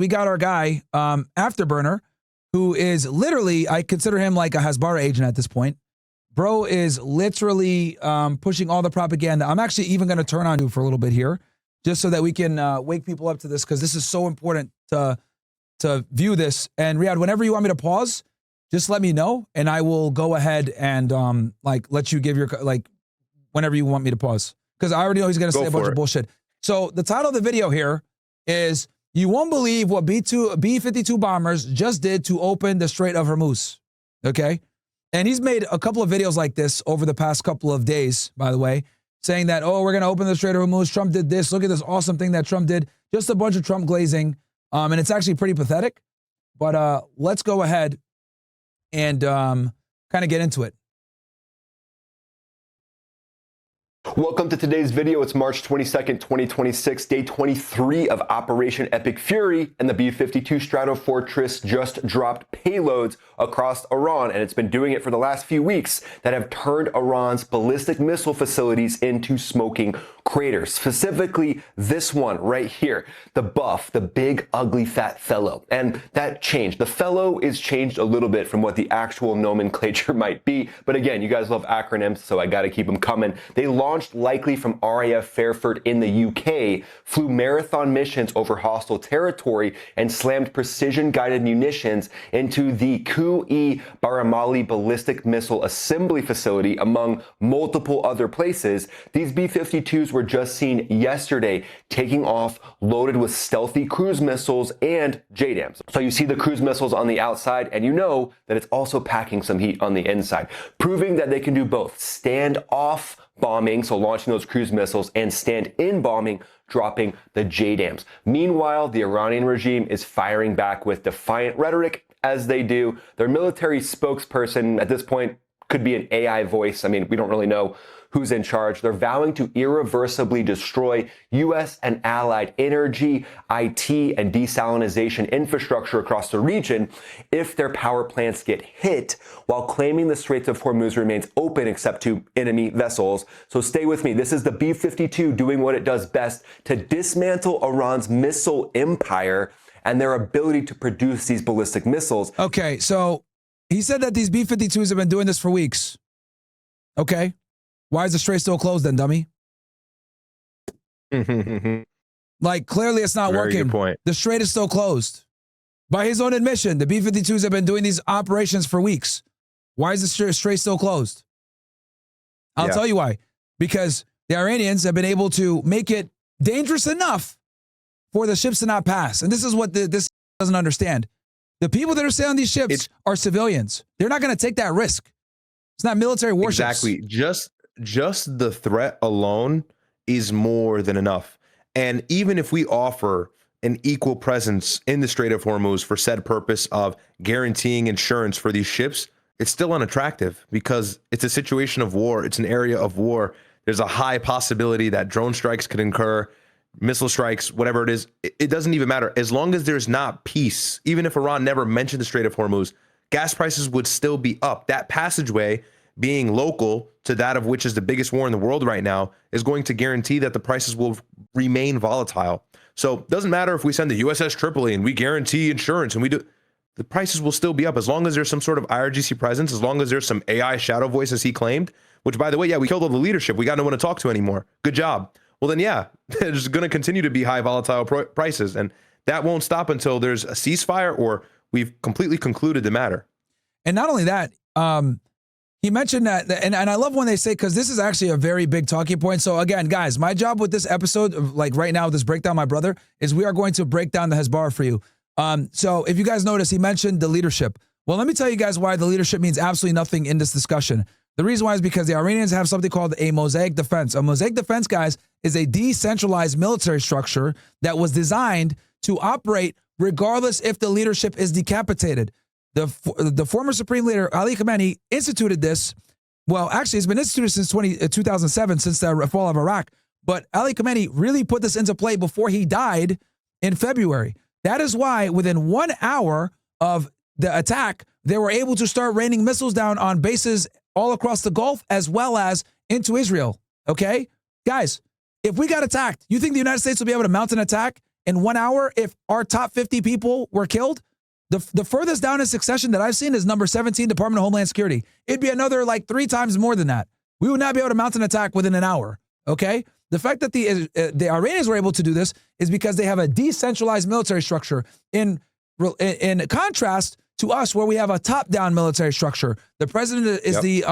we got our guy, Afterburner, who is literally, I consider him like a Hasbara agent at this point. Bro is literally pushing all the propaganda. I'm actually even going to turn on you for a little bit here, just so that we can wake people up to this, because this is so important to view this. And Ryad, whenever you want me to pause, just let me know, and I will go ahead and like let you give your, like, whenever you want me to pause, because I already know he's going to say a bunch of bullshit. So the title of the video here is, you won't believe what B-52 bombers just did to open the Strait of Hormuz. Okay? And he's made a couple of videos like this over the past couple of days, by the way, saying that, oh, we're going to open the Strait of Hormuz. Trump did this. Look at this awesome thing that Trump did. Just a bunch of Trump glazing. And it's actually pretty pathetic. But let's go ahead and kind of get into it. Welcome to today's video. It's March 22nd, 2026, day 23 of Operation Epic Fury, and the B-52 Stratofortress just dropped payloads across Iran, and it's been doing it for the last few weeks, that have turned Iran's ballistic missile facilities into smoking craters. Specifically, this one right here, the buff, the big, ugly, fat fellow. And that changed. The fellow is changed a little bit from what the actual nomenclature might be, but again, you guys love acronyms, so I gotta keep them coming. They launched likely from RAF Fairford in the UK, flew marathon missions over hostile territory, and slammed precision-guided munitions into the Ku-e Baramali ballistic missile assembly facility, among multiple other places. These B-52s were just seen yesterday taking off loaded with stealthy cruise missiles and JDAMs. So you see the cruise missiles on the outside, and you know that it's also packing some heat on the inside, proving that they can do both stand-off bombing, so launching those cruise missiles, and stand-in bombing, dropping the JDAMs. Meanwhile, the Iranian regime is firing back with defiant rhetoric, as they do. Their military spokesperson at this point could be an AI voice. I mean, we don't really know who's in charge. They're vowing to irreversibly destroy U.S. and allied energy, IT, and desalinization infrastructure across the region if their power plants get hit, while claiming the Straits of Hormuz remains open except to enemy vessels. So stay with me. This is the B-52 doing what it does best to dismantle Iran's missile empire and their ability to produce these ballistic missiles. Okay, so he said that these B-52s have been doing this for weeks. Okay. Why is the Strait still closed then, dummy? Like, clearly it's not working. Good point. The Strait is still closed. By his own admission, the B-52s have been doing these operations for weeks. Why is the Strait still closed? I'll tell you why. Because the Iranians have been able to make it dangerous enough for the ships to not pass. And this is what this doesn't understand. The people that are sailing these ships are civilians. They're not going to take that risk. It's not military warships. Exactly. Just the threat alone is more than enough. And even if we offer an equal presence in the Strait of Hormuz for said purpose of guaranteeing insurance for these ships, it's still unattractive because it's a situation of war. It's an area of war. There's a high possibility that drone strikes could occur, missile strikes, whatever it is. It doesn't even matter. As long as there's not peace, even if Iran never mentioned the Strait of Hormuz, gas prices would still be up. That passageway, being local to that of which is the biggest war in the world right now, is going to guarantee that the prices will remain volatile. So it doesn't matter if we send the USS Tripoli and we guarantee insurance and we do, the prices will still be up as long as there's some sort of IRGC presence, as long as there's some AI shadow voice, as he claimed, which, by the way, we killed all the leadership. We got no one to talk to anymore. Good job. Well, then, there's going to continue to be high volatile prices, and that won't stop until there's a ceasefire or we've completely concluded the matter. And not only that, he mentioned that, and I love when they say, because this is actually a very big talking point. So again, guys, my job with this episode, like right now, this breakdown, my brother, is we are going to break down the Hezbollah for you. So if you guys notice, he mentioned the leadership. Well, let me tell you guys why the leadership means absolutely nothing in this discussion. The reason why is because the Iranians have something called a mosaic defense. A mosaic defense, guys, is a decentralized military structure that was designed to operate regardless if the leadership is decapitated. The former Supreme Leader, Ali Khamenei, instituted this. Well, actually, it's been instituted since 2007, since the fall of Iraq. But Ali Khamenei really put this into play before he died in February. That is why within 1 hour of the attack, they were able to start raining missiles down on bases all across the Gulf as well as into Israel. Okay? Guys, if we got attacked, you think the United States will be able to mount an attack in 1 hour if our top 50 people were killed. The furthest down in succession that I've seen is number 17, Department of Homeland Security. It'd be another like 3 times more than that. We would not be able to mount an attack within an hour, okay? The fact that the Iranians were able to do this is because they have a decentralized military structure in contrast to us, where we have a top-down military structure. The president is the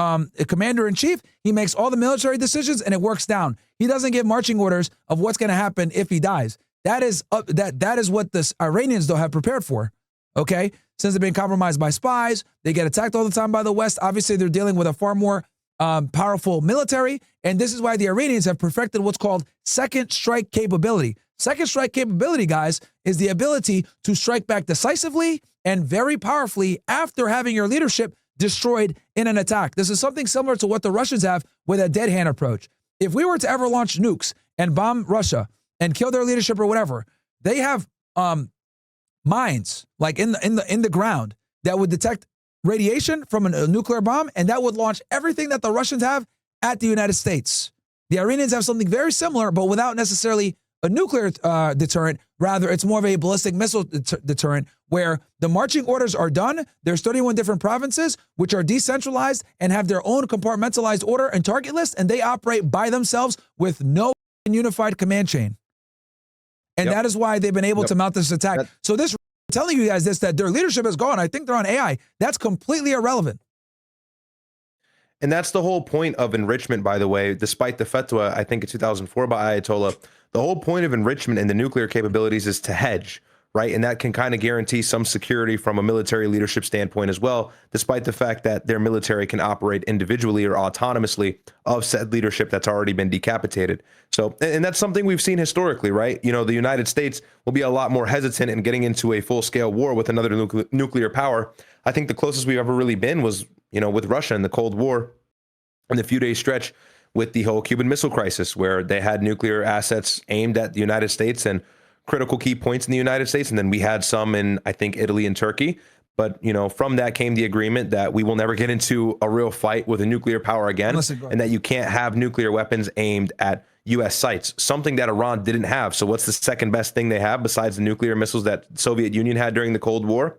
commander-in-chief. He makes all the military decisions, and it works down. He doesn't give marching orders of what's going to happen if he dies. That is what the Iranians don't have prepared for, okay? Since they've been compromised by spies, they get attacked all the time by the West. Obviously, they're dealing with a far more powerful military, and this is why the Iranians have perfected what's called second strike capability. Second strike capability, guys, is the ability to strike back decisively and very powerfully after having your leadership destroyed in an attack. This is something similar to what the Russians have with a dead hand approach. If we were to ever launch nukes and bomb Russia and kill their leadership or whatever, they have mines like in the ground that would detect radiation from a nuclear bomb, and that would launch everything that the Russians have at the United States. The Iranians have something very similar, but without necessarily a nuclear deterrent. Rather, it's more of a ballistic missile deterrent where the marching orders are done. There's 31 different provinces which are decentralized and have their own compartmentalized order and target list, and they operate by themselves with no unified command chain. And that is why they've been able to mount this attack. So this, telling you guys this, that their leadership is gone. I think they're on AI. That's completely irrelevant. And that's the whole point of enrichment, by the way, despite the fatwa, I think in 2004 by Ayatollah, the whole point of enrichment and the nuclear capabilities is to hedge, right? And that can kind of guarantee some security from a military leadership standpoint as well, despite the fact that their military can operate individually or autonomously of said leadership that's already been decapitated. So, and that's something we've seen historically, right? You know, the United States will be a lot more hesitant in getting into a full-scale war with another nuclear power. I think the closest we've ever really been was, you know, with Russia in the Cold War and the few days stretch with the whole Cuban Missile Crisis, where they had nuclear assets aimed at the United States and critical key points in the United States. And then we had some in, I think, Italy and Turkey. But, you know, from that came the agreement that we will never get into a real fight with a nuclear power again, and that you can't have nuclear weapons aimed at U.S. sites, something that Iran didn't have. So what's the second best thing they have besides the nuclear missiles that the Soviet Union had during the Cold War?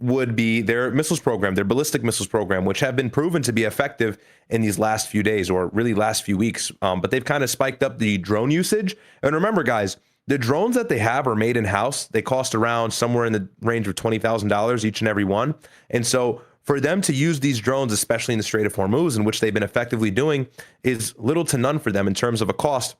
Would be their missiles program, their ballistic missiles program, which have been proven to be effective in these last few days or really last few weeks. But they've kind of spiked up the drone usage. And remember, guys, the drones that they have are made in-house. They cost around somewhere in the range of $20,000 each and every one. And so for them to use these drones, especially in the Strait of Hormuz, in which they've been effectively doing, is little to none for them in terms of a cost.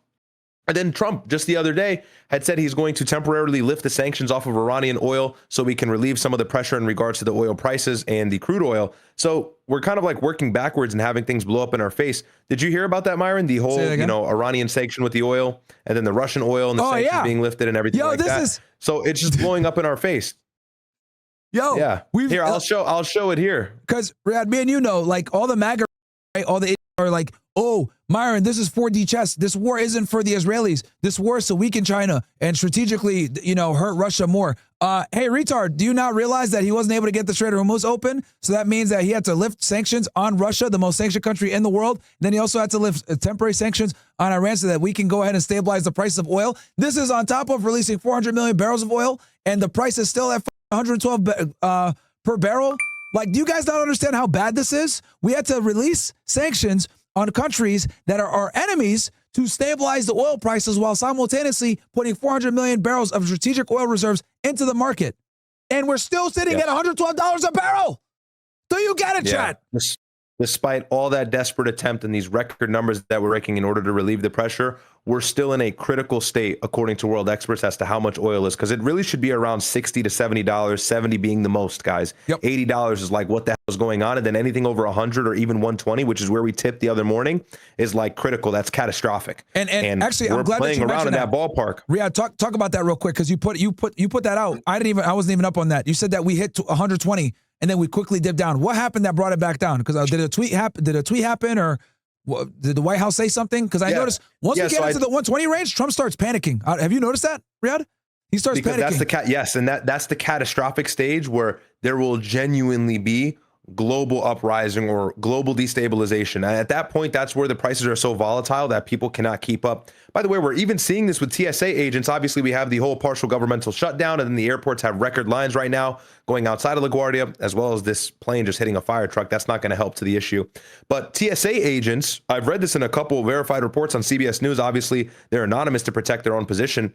And then Trump, just the other day, had said he's going to temporarily lift the sanctions off of Iranian oil so we can relieve some of the pressure in regards to the oil prices and the crude oil. So we're kind of like working backwards and having things blow up in our face. Did you hear about that, Myron? The whole, you know, Iranian sanction with the oil, and then the Russian oil and the sanctions being lifted and everything like that. So it's just blowing up in our face. Yeah. Here, I'll show it here. Because Ryad, me and you know, like all the MAGA, right, all the are like, oh, Myron, this is 4D chess. This war isn't for the Israelis. This war is to weaken China and strategically, you know, hurt Russia more. Hey, retard, do you not realize that he wasn't able to get the Strait of Hormuz open? So that means that he had to lift sanctions on Russia, the most sanctioned country in the world. Then he also had to lift temporary sanctions on Iran so that we can go ahead and stabilize the price of oil. This is on top of releasing 400 million barrels of oil, and the price is still at 112 per barrel. Like, do you guys not understand how bad this is? We had to release sanctions on countries that are our enemies to stabilize the oil prices while simultaneously putting 400 million barrels of strategic oil reserves into the market. And we're still sitting at $112 a barrel. Do you get it, chat? Despite all that desperate attempt and these record numbers that we're making in order to relieve the pressure, we're still in a critical state, according to world experts, as to how much oil is, because it really should be around $60 to $70, 70 being the most, guys. $80 is like what the hell is going on, and then anything over 100 or even 120, which is where we tipped the other morning, is like critical. That's catastrophic. And actually, we're I'm glad playing that you around in that ballpark. Ryad, talk about that real quick, because you put that out. I wasn't even up on that. You said that we hit 120 and then we quickly dipped down. What happened that brought it back down? Because did a tweet happen, or did the White House say something? Because I noticed once we get into the 120 range, Trump starts panicking. Have you noticed that, Ryad? He starts panicking. That's the that's the catastrophic stage where there will genuinely be global uprising or global destabilization. And at that point, that's where the prices are so volatile that people cannot keep up. By the way, we're even seeing this with TSA agents. Obviously, we have the whole partial governmental shutdown, and then the airports have record lines right now going outside of LaGuardia, as well as this plane just hitting a fire truck. That's not going to help to the issue. But TSA agents, I've read this in a couple of verified reports on CBS News. Obviously, they're anonymous to protect their own position,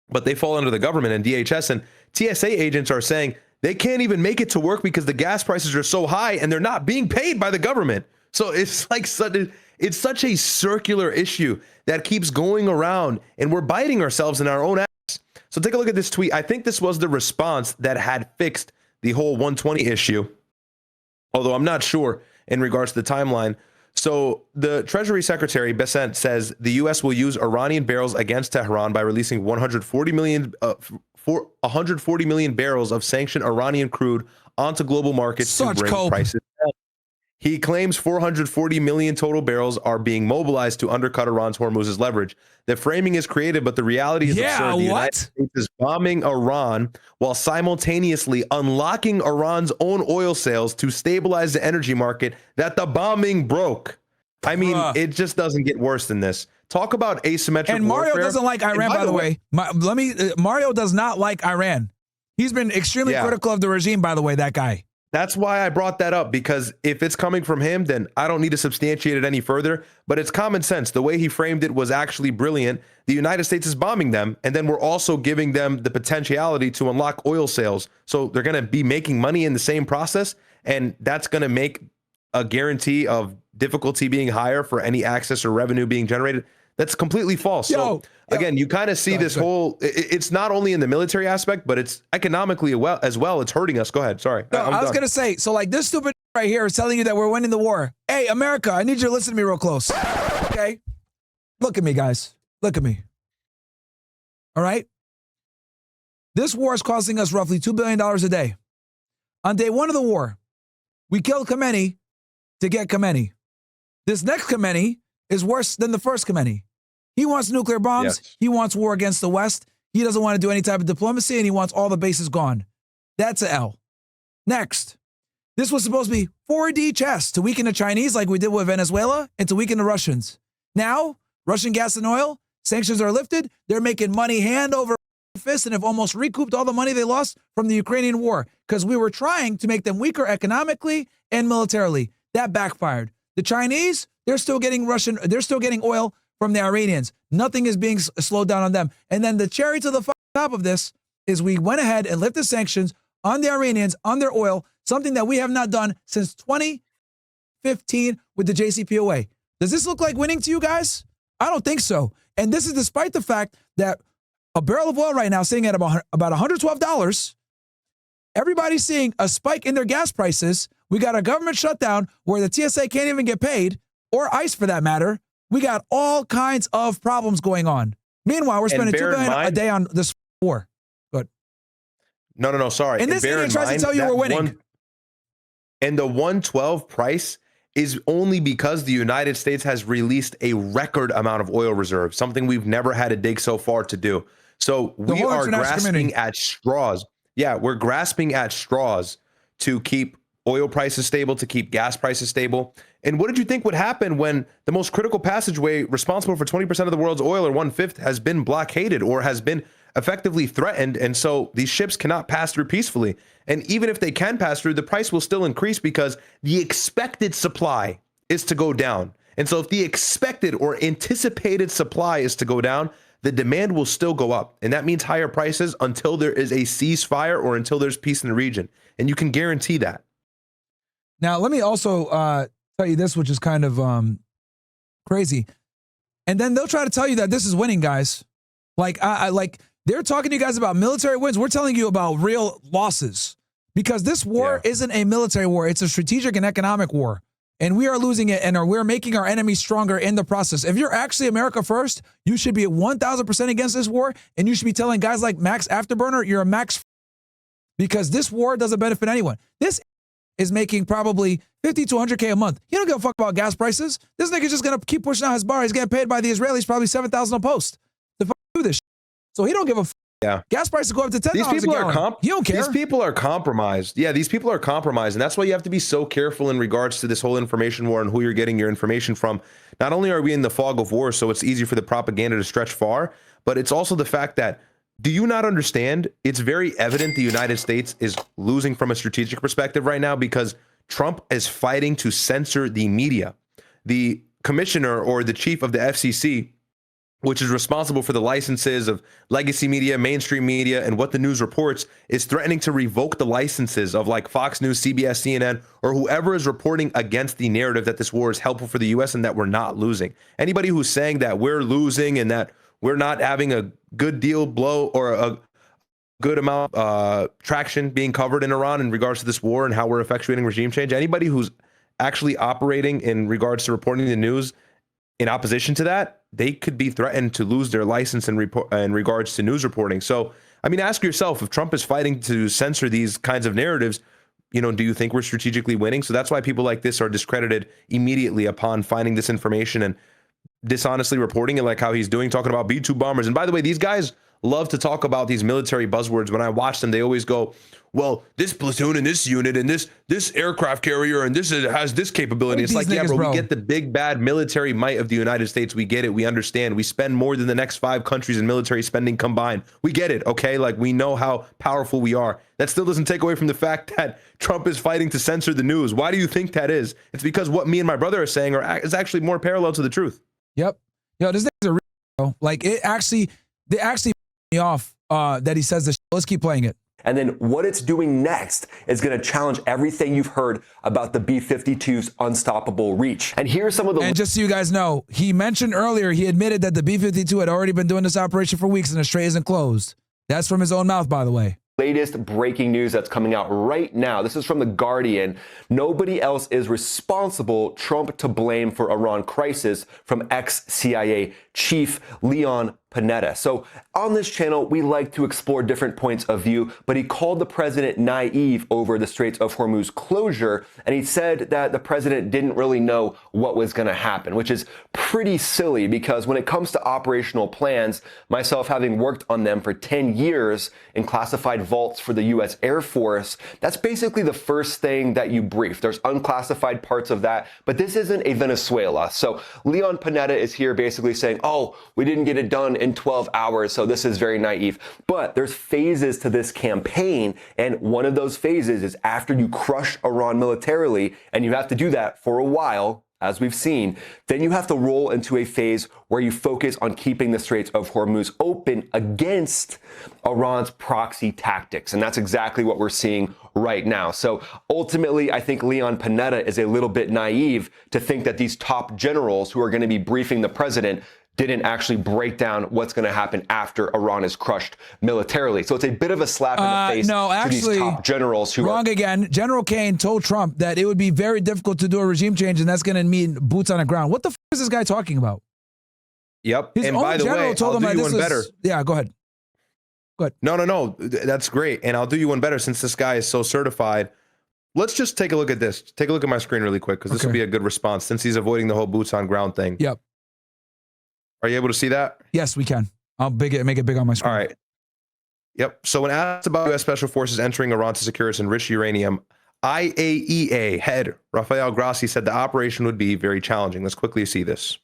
but they fall under the government and DHS. And TSA agents are saying they can't even make it to work because the gas prices are so high and they're not being paid by the government. So it's like it's such a circular issue that keeps going around, and we're biting ourselves in our own ass. So take a look at this tweet. I think this was the response that had fixed the whole 120 issue, although I'm not sure in regards to the timeline. So the Treasury Secretary Bessent says the U.S. will use Iranian barrels against Tehran by releasing 140 million barrels of sanctioned Iranian crude onto global markets to bring prices down. He claims 440 million total barrels are being mobilized to undercut Iran's Hormuz's leverage. The framing is creative, but the reality is absurd. The United States is bombing Iran while simultaneously unlocking Iran's own oil sales to stabilize the energy market that the bombing broke. I mean, it just doesn't get worse than this. Talk about asymmetric And Mario warfare. doesn't like Iran, by the way. Mario does not like Iran. He's been extremely critical of the regime, by the way, that guy. That's why I brought that up, because if it's coming from him, then I don't need to substantiate it any further. But it's common sense. The way he framed it was actually brilliant. The United States is bombing them, and then we're also giving them the potentiality to unlock oil sales. So they're going to be making money in the same process, and that's going to make a guarantee of difficulty being higher for any access or revenue being generated. That's completely false. So again, you kind of see this whole, it's not only in the military aspect, but it's economically as well. It's hurting us. Go ahead. Sorry. I was going to say, so like this stupid right here is telling you that we're winning the war. Hey, America, I need you to listen to me real close. Okay. Look at me, guys. Look at me. All right. This war is costing us roughly $2 billion a day. On day one of the war, we killed Khamenei to get Khamenei. This next Khamenei is worse than the first Khamenei. He wants nuclear bombs. Yes. He wants war against the West. He doesn't want to do any type of diplomacy, and he wants all the bases gone. That's an L. Next, this was supposed to be 4D chess to weaken the Chinese like we did with Venezuela and to weaken the Russians. Now, Russian gas and oil, sanctions are lifted. They're making money hand over fist and have almost recouped all the money they lost from the Ukrainian war because we were trying to make them weaker economically and militarily. That backfired. The Chinese, they're still getting oil from the Iranians. Nothing is being slowed down on them. And then the cherry to the top of this is we went ahead and lifted sanctions on the Iranians, on their oil, something that we have not done since 2015 with the JCPOA. Does this look like winning to you guys? I don't think so. And this is despite the fact that a barrel of oil right now sitting at about $112. Everybody's seeing a spike in their gas prices. We got a government shutdown where the TSA can't even get paid, or ICE for that matter. We got all kinds of problems going on. Meanwhile, we're spending $2 billion a day on this war. Good. No, sorry. And this idiot tries to tell you we're winning. And the 112 price is only because the United States has released a record amount of oil reserves, something we've never had to dig so far to do. So we are grasping at straws. Yeah, we're grasping at straws to keep oil prices stable, to keep gas prices stable. And what did you think would happen when the most critical passageway responsible for 20% of the world's oil, or 1/5, has been blockaded or has been effectively threatened? And so these ships cannot pass through peacefully. And even if they can pass through, the price will still increase because the expected supply is to go down. And so if the expected or anticipated supply is to go down, the demand will still go up. And that means higher prices until there is a ceasefire or until there's peace in the region. And you can guarantee that. Now, let me also tell you this, which is kind of crazy. And then they'll try to tell you that this is winning, guys. Like they're talking to you guys about military wins. We're telling you about real losses because this war isn't a military war. It's a strategic and economic war. And we are losing it, and we're making our enemies stronger in the process. If you're actually America first, you should be 1,000% against this war, and you should be telling guys like Max Afterburner, you're a Max, because this war doesn't benefit anyone. This is making probably $50 to $100K a month. He don't give a fuck about gas prices. This nigga's just going to keep pushing out his bar. He's getting paid by the Israelis probably $7,000 a post to do this shit. So he don't give a fuck Yeah. Gas prices go up to $10 These people a gallon. You don't care. These people are compromised. Yeah, these people are compromised. And that's why you have to be so careful in regards to this whole information war and who you're getting your information from. Not only are we in the fog of war, so it's easy for the propaganda to stretch far, but it's also the fact that, do you not understand? It's very evident the United States is losing from a strategic perspective right now because Trump is fighting to censor the media. The commissioner or the chief of the FCC, which is responsible for the licenses of legacy media, mainstream media, and what the news reports, is threatening to revoke the licenses of like Fox News, CBS, CNN, or whoever is reporting against the narrative that this war is helpful for the U.S. and that we're not losing. Anybody who's saying that we're losing and that we're not having a good deal blow or a good amount traction being covered in Iran in regards to this war and how we're effectuating regime change, anybody who's actually operating in regards to reporting the news in opposition to that, they could be threatened to lose their license in regards to news reporting. So, I mean, ask yourself, if Trump is fighting to censor these kinds of narratives, you know, do you think we're strategically winning? So that's why people like this are discredited immediately upon finding this information and dishonestly reporting it, like how he's doing, talking about B-2 bombers. And by the way, these guys love to talk about these military buzzwords. When I watch them, they always go, well, this platoon and this unit and this aircraft carrier and this has this capability. It's like, yeah, bro, we get the big bad military might of the United States. We get it. We understand. We spend more than the next 5 countries in military spending combined. We get it. Okay. Like, we know how powerful we are. That still doesn't take away from the fact that Trump is fighting to censor the news. Why do you think that is? It's because what me and my brother are saying is actually more parallel to the truth. Yep. Yo, this thing's a real, like, they actually me off that he says this. Let's keep playing it. And then what it's doing next is going to challenge everything you've heard about the B-52's unstoppable reach. And here's some of the... And just so you guys know, he mentioned earlier, he admitted that the B-52 had already been doing this operation for weeks and the Strait isn't closed. That's from his own mouth, by the way. Latest breaking news that's coming out right now. This is from The Guardian. Nobody else is responsible. Trump to blame for Iran crisis, from ex-CIA chief Leon Panetta. So on this channel, we like to explore different points of view, but he called the president naive over the Straits of Hormuz closure, and he said that the president didn't really know what was going to happen, which is pretty silly because when it comes to operational plans, myself having worked on them for 10 years in classified vaults for the U.S. Air Force, that's basically the first thing that you brief. There's unclassified parts of that, but this isn't a Venezuela. So Leon Panetta is here basically saying, oh, we didn't get it done in 12 hours, so this is very naive. But there's phases to this campaign, and one of those phases is after you crush Iran militarily, and you have to do that for a while, as we've seen, then you have to roll into a phase where you focus on keeping the Straits of Hormuz open against Iran's proxy tactics. And that's exactly what we're seeing right now. So ultimately, I think Leon Panetta is a little bit naive to think that these top generals who are going to be briefing the president didn't actually break down what's going to happen after Iran is crushed militarily. So it's a bit of a slap in the face to these top generals who wrong again. General Kane told Trump that it would be very difficult to do a regime change, and that's going to mean boots on the ground. What the f is this guy talking about? Yep. His and own by the general way, told I'll him do you this one better. Yeah, go ahead. Go ahead. No. That's great. And I'll do you one better since this guy is so certified. Let's just take a look at this. Take a look at my screen really quick because this will be a good response since he's avoiding the whole boots on ground thing. Yep. Are you able to see that? Yes, we can. I'll make it big on my screen. All right. Yep. So when asked about U.S. Special Forces entering Iran to secure its enriched uranium, IAEA head Rafael Grossi said the operation would be very challenging. Let's quickly see this.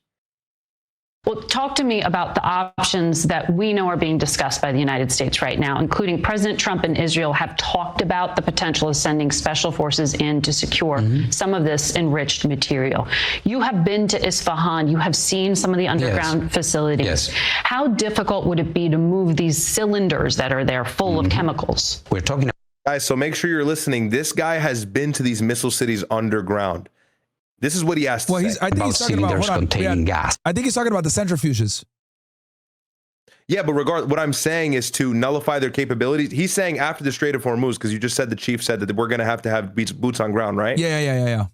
Well, talk to me about the options that we know are being discussed by the United States right now, including President Trump and Israel have talked about the potential of sending special forces in to secure some of this enriched material. You have been to Isfahan. You have seen some of the underground facilities. Yes. How difficult would it be to move these cylinders that are there full of chemicals? We're talking about, guys, so make sure you're listening. This guy has been to these missile cities underground. This is what he has to say. I think he's talking about containing gas. I think he's talking about the centrifuges. Yeah, but what I'm saying is to nullify their capabilities. He's saying after the Strait of Hormuz, because you just said the chief said that we're going to have boots on ground, right? Yeah.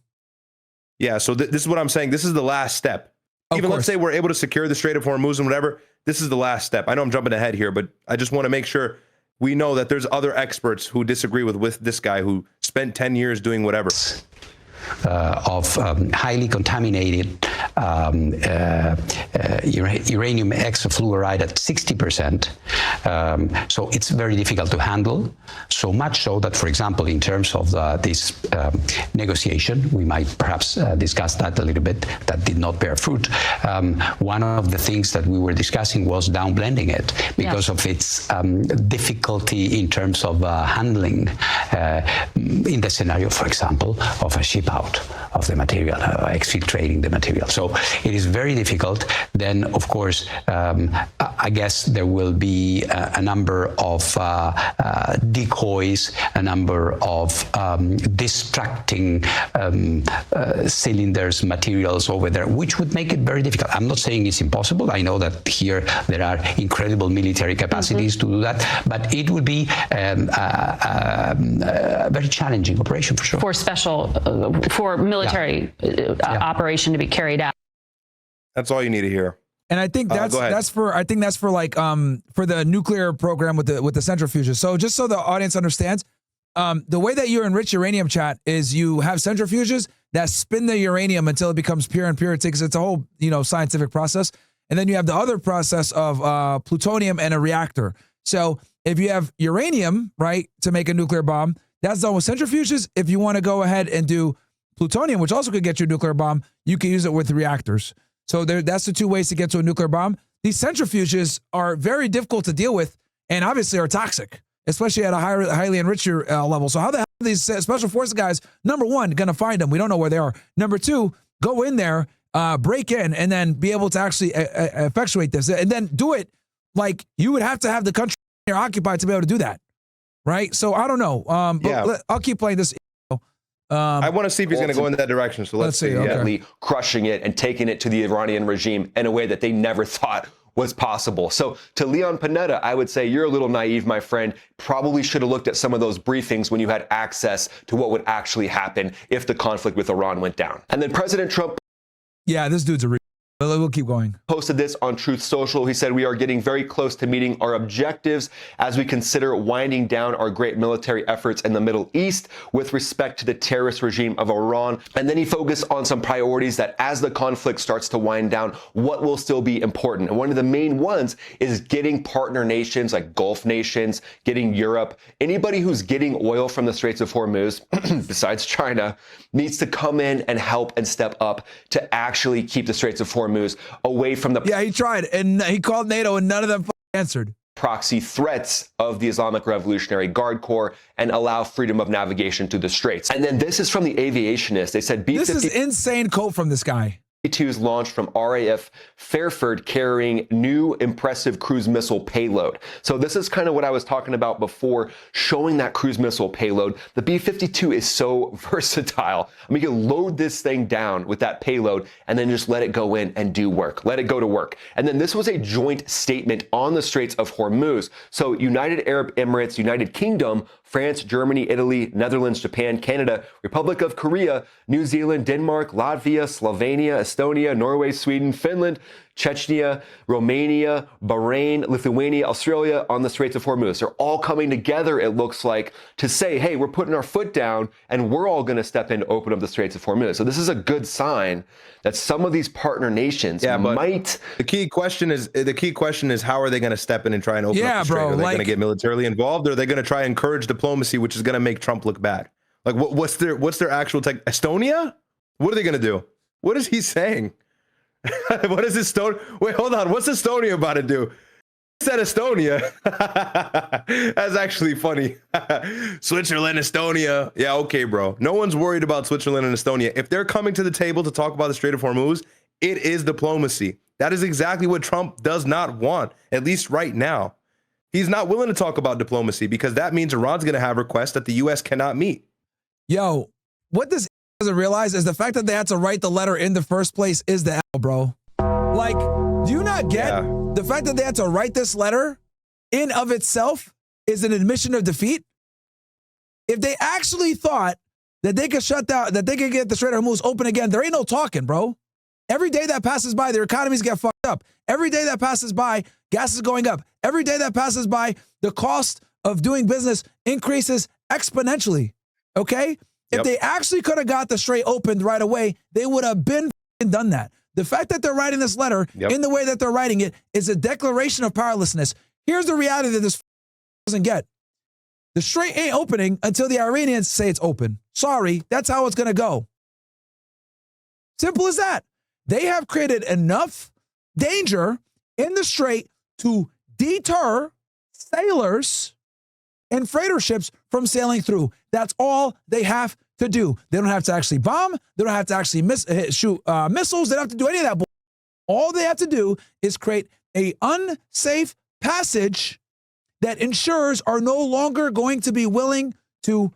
Yeah, so this is what I'm saying. This is the last step. Even let's say we're able to secure the Strait of Hormuz and whatever, this is the last step. I know I'm jumping ahead here, but I just want to make sure we know that there's other experts who disagree with this guy who spent 10 years doing whatever. Of highly contaminated uranium hexafluoride at 60%. So it's very difficult to handle, so much so that, for example, in terms of this negotiation, we might perhaps discuss that a little bit, that did not bear fruit. One of the things that we were discussing was downblending it because of its difficulty in terms of handling in the scenario, for example, of a ship out of the material, exfiltrating the material. So it is very difficult. Then, of course, I guess there will be a number of decoys, a number of distracting cylinders, materials over there, which would make it very difficult. I'm not saying it's impossible. I know that here there are incredible military capacities to do that, but it would be a very challenging operation for sure. For special, for military operation to be carried out. That's all you need to hear. And I think that's for like for the nuclear program with the centrifuges. So just so the audience understands, the way that you enrich uranium, chat, is you have centrifuges that spin the uranium until it becomes pure and pure. It's a whole scientific process, and then you have the other process of plutonium and a reactor. So if you have uranium, right, to make a nuclear bomb, that's done with centrifuges. If you want to go ahead and do plutonium, which also could get you a nuclear bomb, you can use it with reactors. So that's the two ways to get to a nuclear bomb. These centrifuges are very difficult to deal with and obviously are toxic, especially at a highly enriched level. So how the hell are these special forces guys, number one, going to find them? We don't know where they are. Number two, go in there, break in, and then be able to actually effectuate this. And then do it like you would have to have the country occupied to be able to do that. Right? So I don't know. But I'll keep playing this. I want to see if he's going to go in that direction. So let's see. Okay. Crushing it and taking it to the Iranian regime in a way that they never thought was possible. So to Leon Panetta, I would say you're a little naive, my friend. Probably should have looked at some of those briefings when you had access to what would actually happen if the conflict with Iran went down. And then President Trump. Yeah, this dude's a we'll keep going. Posted this on Truth Social. He said, "We are getting very close to meeting our objectives as we consider winding down our great military efforts in the Middle East with respect to the terrorist regime of Iran." And then he focused on some priorities that as the conflict starts to wind down, what will still be important. And one of the main ones is getting partner nations like Gulf nations, getting Europe, anybody who's getting oil from the Straits of Hormuz, besides China, needs to come in and help and step up to actually keep the Straits of Hormuz away from the he tried, and he called NATO, and none of them answered proxy threats of the Islamic Revolutionary Guard Corps and allow freedom of navigation through the Straits. And then this is from the Aviationist. They said this is insane quote from this guy. B-2s launched from RAF Fairford carrying new impressive cruise missile payload. So this is kind of what I was talking about before, showing that cruise missile payload. The B-52 is so versatile. I mean, you can load this thing down with that payload and then just let it go in and do work. Let it go to work. And then this was a joint statement on the Straits of Hormuz. So United Arab Emirates, United Kingdom, France, Germany, Italy, Netherlands, Japan, Canada, Republic of Korea, New Zealand, Denmark, Latvia, Slovenia, Estonia, Norway, Sweden, Finland, Chechnya, Romania, Bahrain, Lithuania, Australia on the Straits of Hormuz. They're all coming together, it looks like, to say, hey, we're putting our foot down and we're all going to step in to open up the Straits of Hormuz. So this is a good sign that some of these partner nations might. The key question is how are they going to step in and try and open up the Strait? Are they going to get militarily involved, or are they going to try and encourage diplomacy, which is going to make Trump look bad? Like what's their actual tech? Estonia? What are they going to do? What is he saying? What is Estonia? Wait, hold on. What's Estonia about to do? He said Estonia. That's actually funny. Switzerland, Estonia. Yeah, okay, bro. No one's worried about Switzerland and Estonia. If they're coming to the table to talk about the Strait of Hormuz, it is diplomacy. That is exactly what Trump does not want, at least right now. He's not willing to talk about diplomacy because that means Iran's going to have requests that the U.S. cannot meet. Yo, what this doesn't realize is the fact that they had to write the letter in the first place is the L, bro. Like, do you not get the fact that they had to write this letter in of itself is an admission of defeat? If they actually thought that they could shut down, that they could get the Strait of Hormuz open again, there ain't no talking, bro. Every day that passes by, their economies get fucked up. Every day that passes by, gas is going up. Every day that passes by, the cost of doing business increases exponentially. Okay? If they actually could have got the Strait opened right away, they would have been done that. The fact that they're writing this letter in the way that they're writing it is a declaration of powerlessness. Here's the reality that this doesn't get. The Strait ain't opening until the Iranians say it's open. Sorry, that's how it's going to go. Simple as that. They have created enough danger in the Strait to deter sailors and freighter ships from sailing through. That's all they have to do. They don't have to actually bomb. They don't have to actually shoot missiles. They don't have to do any of that. All they have to do is create an unsafe passage that insurers are no longer going to be willing to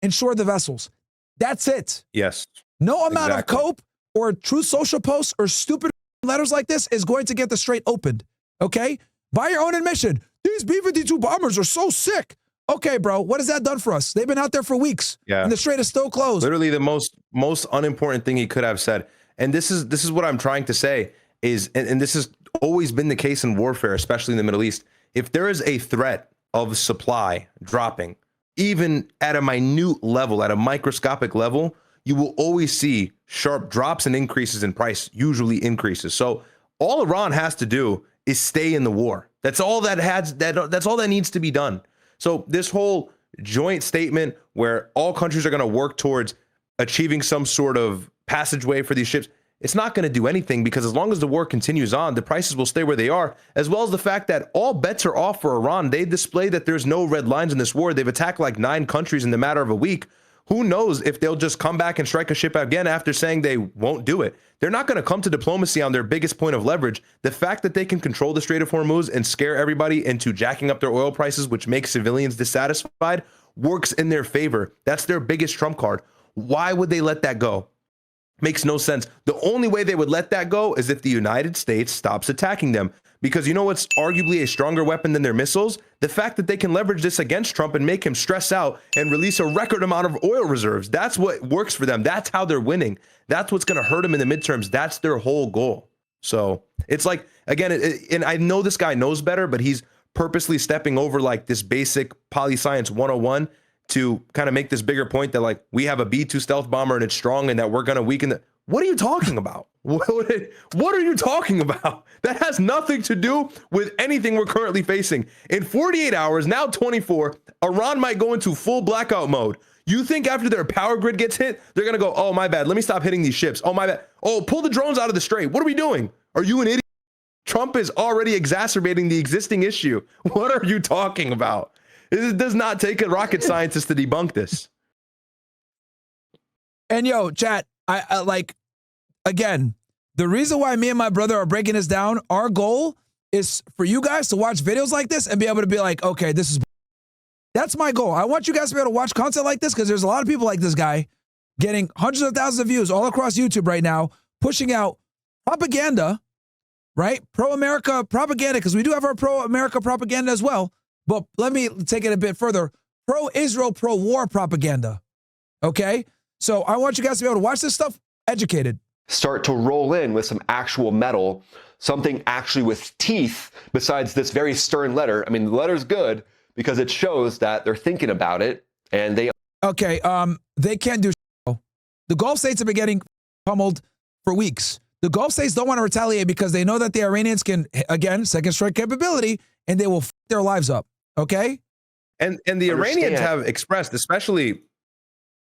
insure the vessels. That's it. Yes. No amount of cope or Truth Social posts or stupid letters like this is going to get the Strait opened. Okay? By your own admission, these B-52 bombers are so sick. Okay, bro, what has that done for us? They've been out there for weeks, and the Strait is still closed. Literally the most unimportant thing he could have said. And this is what I'm trying to say is, and this has always been the case in warfare, especially in the Middle East. If there is a threat of supply dropping, even at a minute level, at a microscopic level, you will always see sharp drops and increases in price, usually increases. So all Iran has to do is stay in the war. That's all that's all that needs to be done. So this whole joint statement where all countries are going to work towards achieving some sort of passageway for these ships, it's not going to do anything, because as long as the war continues on, the prices will stay where they are, as well as the fact that all bets are off for Iran. They display that there's no red lines in this war. They've attacked like 9 countries in the matter of a week. Who knows if they'll just come back and strike a ship again after saying they won't do it. They're not going to come to diplomacy on their biggest point of leverage. The fact that they can control the Strait of Hormuz and scare everybody into jacking up their oil prices, which makes civilians dissatisfied, works in their favor. That's their biggest trump card. Why would they let that go? Makes no sense. The only way they would let that go is if the United States stops attacking them. Because you know what's arguably a stronger weapon than their missiles? The fact that they can leverage this against Trump and make him stress out and release a record amount of oil reserves. That's what works for them. That's how they're winning. That's what's going to hurt them in the midterms. That's their whole goal. So it's like, again, and I know this guy knows better, but he's purposely stepping over like this basic poli-science 101 to kind of make this bigger point that like we have a B-2 stealth bomber and it's strong and that we're going to weaken the... What are you talking about? What are you talking about? That has nothing to do with anything we're currently facing. In 48 hours, now 24, Iran might go into full blackout mode. You think after their power grid gets hit, they're going to go, oh, my bad, let me stop hitting these ships. Oh, my bad. Oh, pull the drones out of the Strait. What are we doing? Are you an idiot? Trump is already exacerbating the existing issue. What are you talking about? It does not take a rocket scientist to debunk this. And yo, chat, I like, again, the reason why me and my brother are breaking this down, our goal is for you guys to watch videos like this and be able to be like, okay, this is, that's my goal. I want you guys to be able to watch content like this because there's a lot of people like this guy getting hundreds of thousands of views all across YouTube right now, pushing out propaganda, right? Pro-America propaganda, because we do have our pro-America propaganda as well. But let me take it a bit further. Pro-Israel, pro-war propaganda, okay? So I want you guys to be able to watch this stuff educated. Start to roll in with some actual metal, something actually with teeth besides this very stern letter. I mean, the letter's good because it shows that they're thinking about it and they... Okay, they can't do shit. The Gulf states have been getting pummeled for weeks. The Gulf states don't want to retaliate because they know that the Iranians can, again, second strike capability, and they will f their lives up, okay? And the Iranians have expressed, especially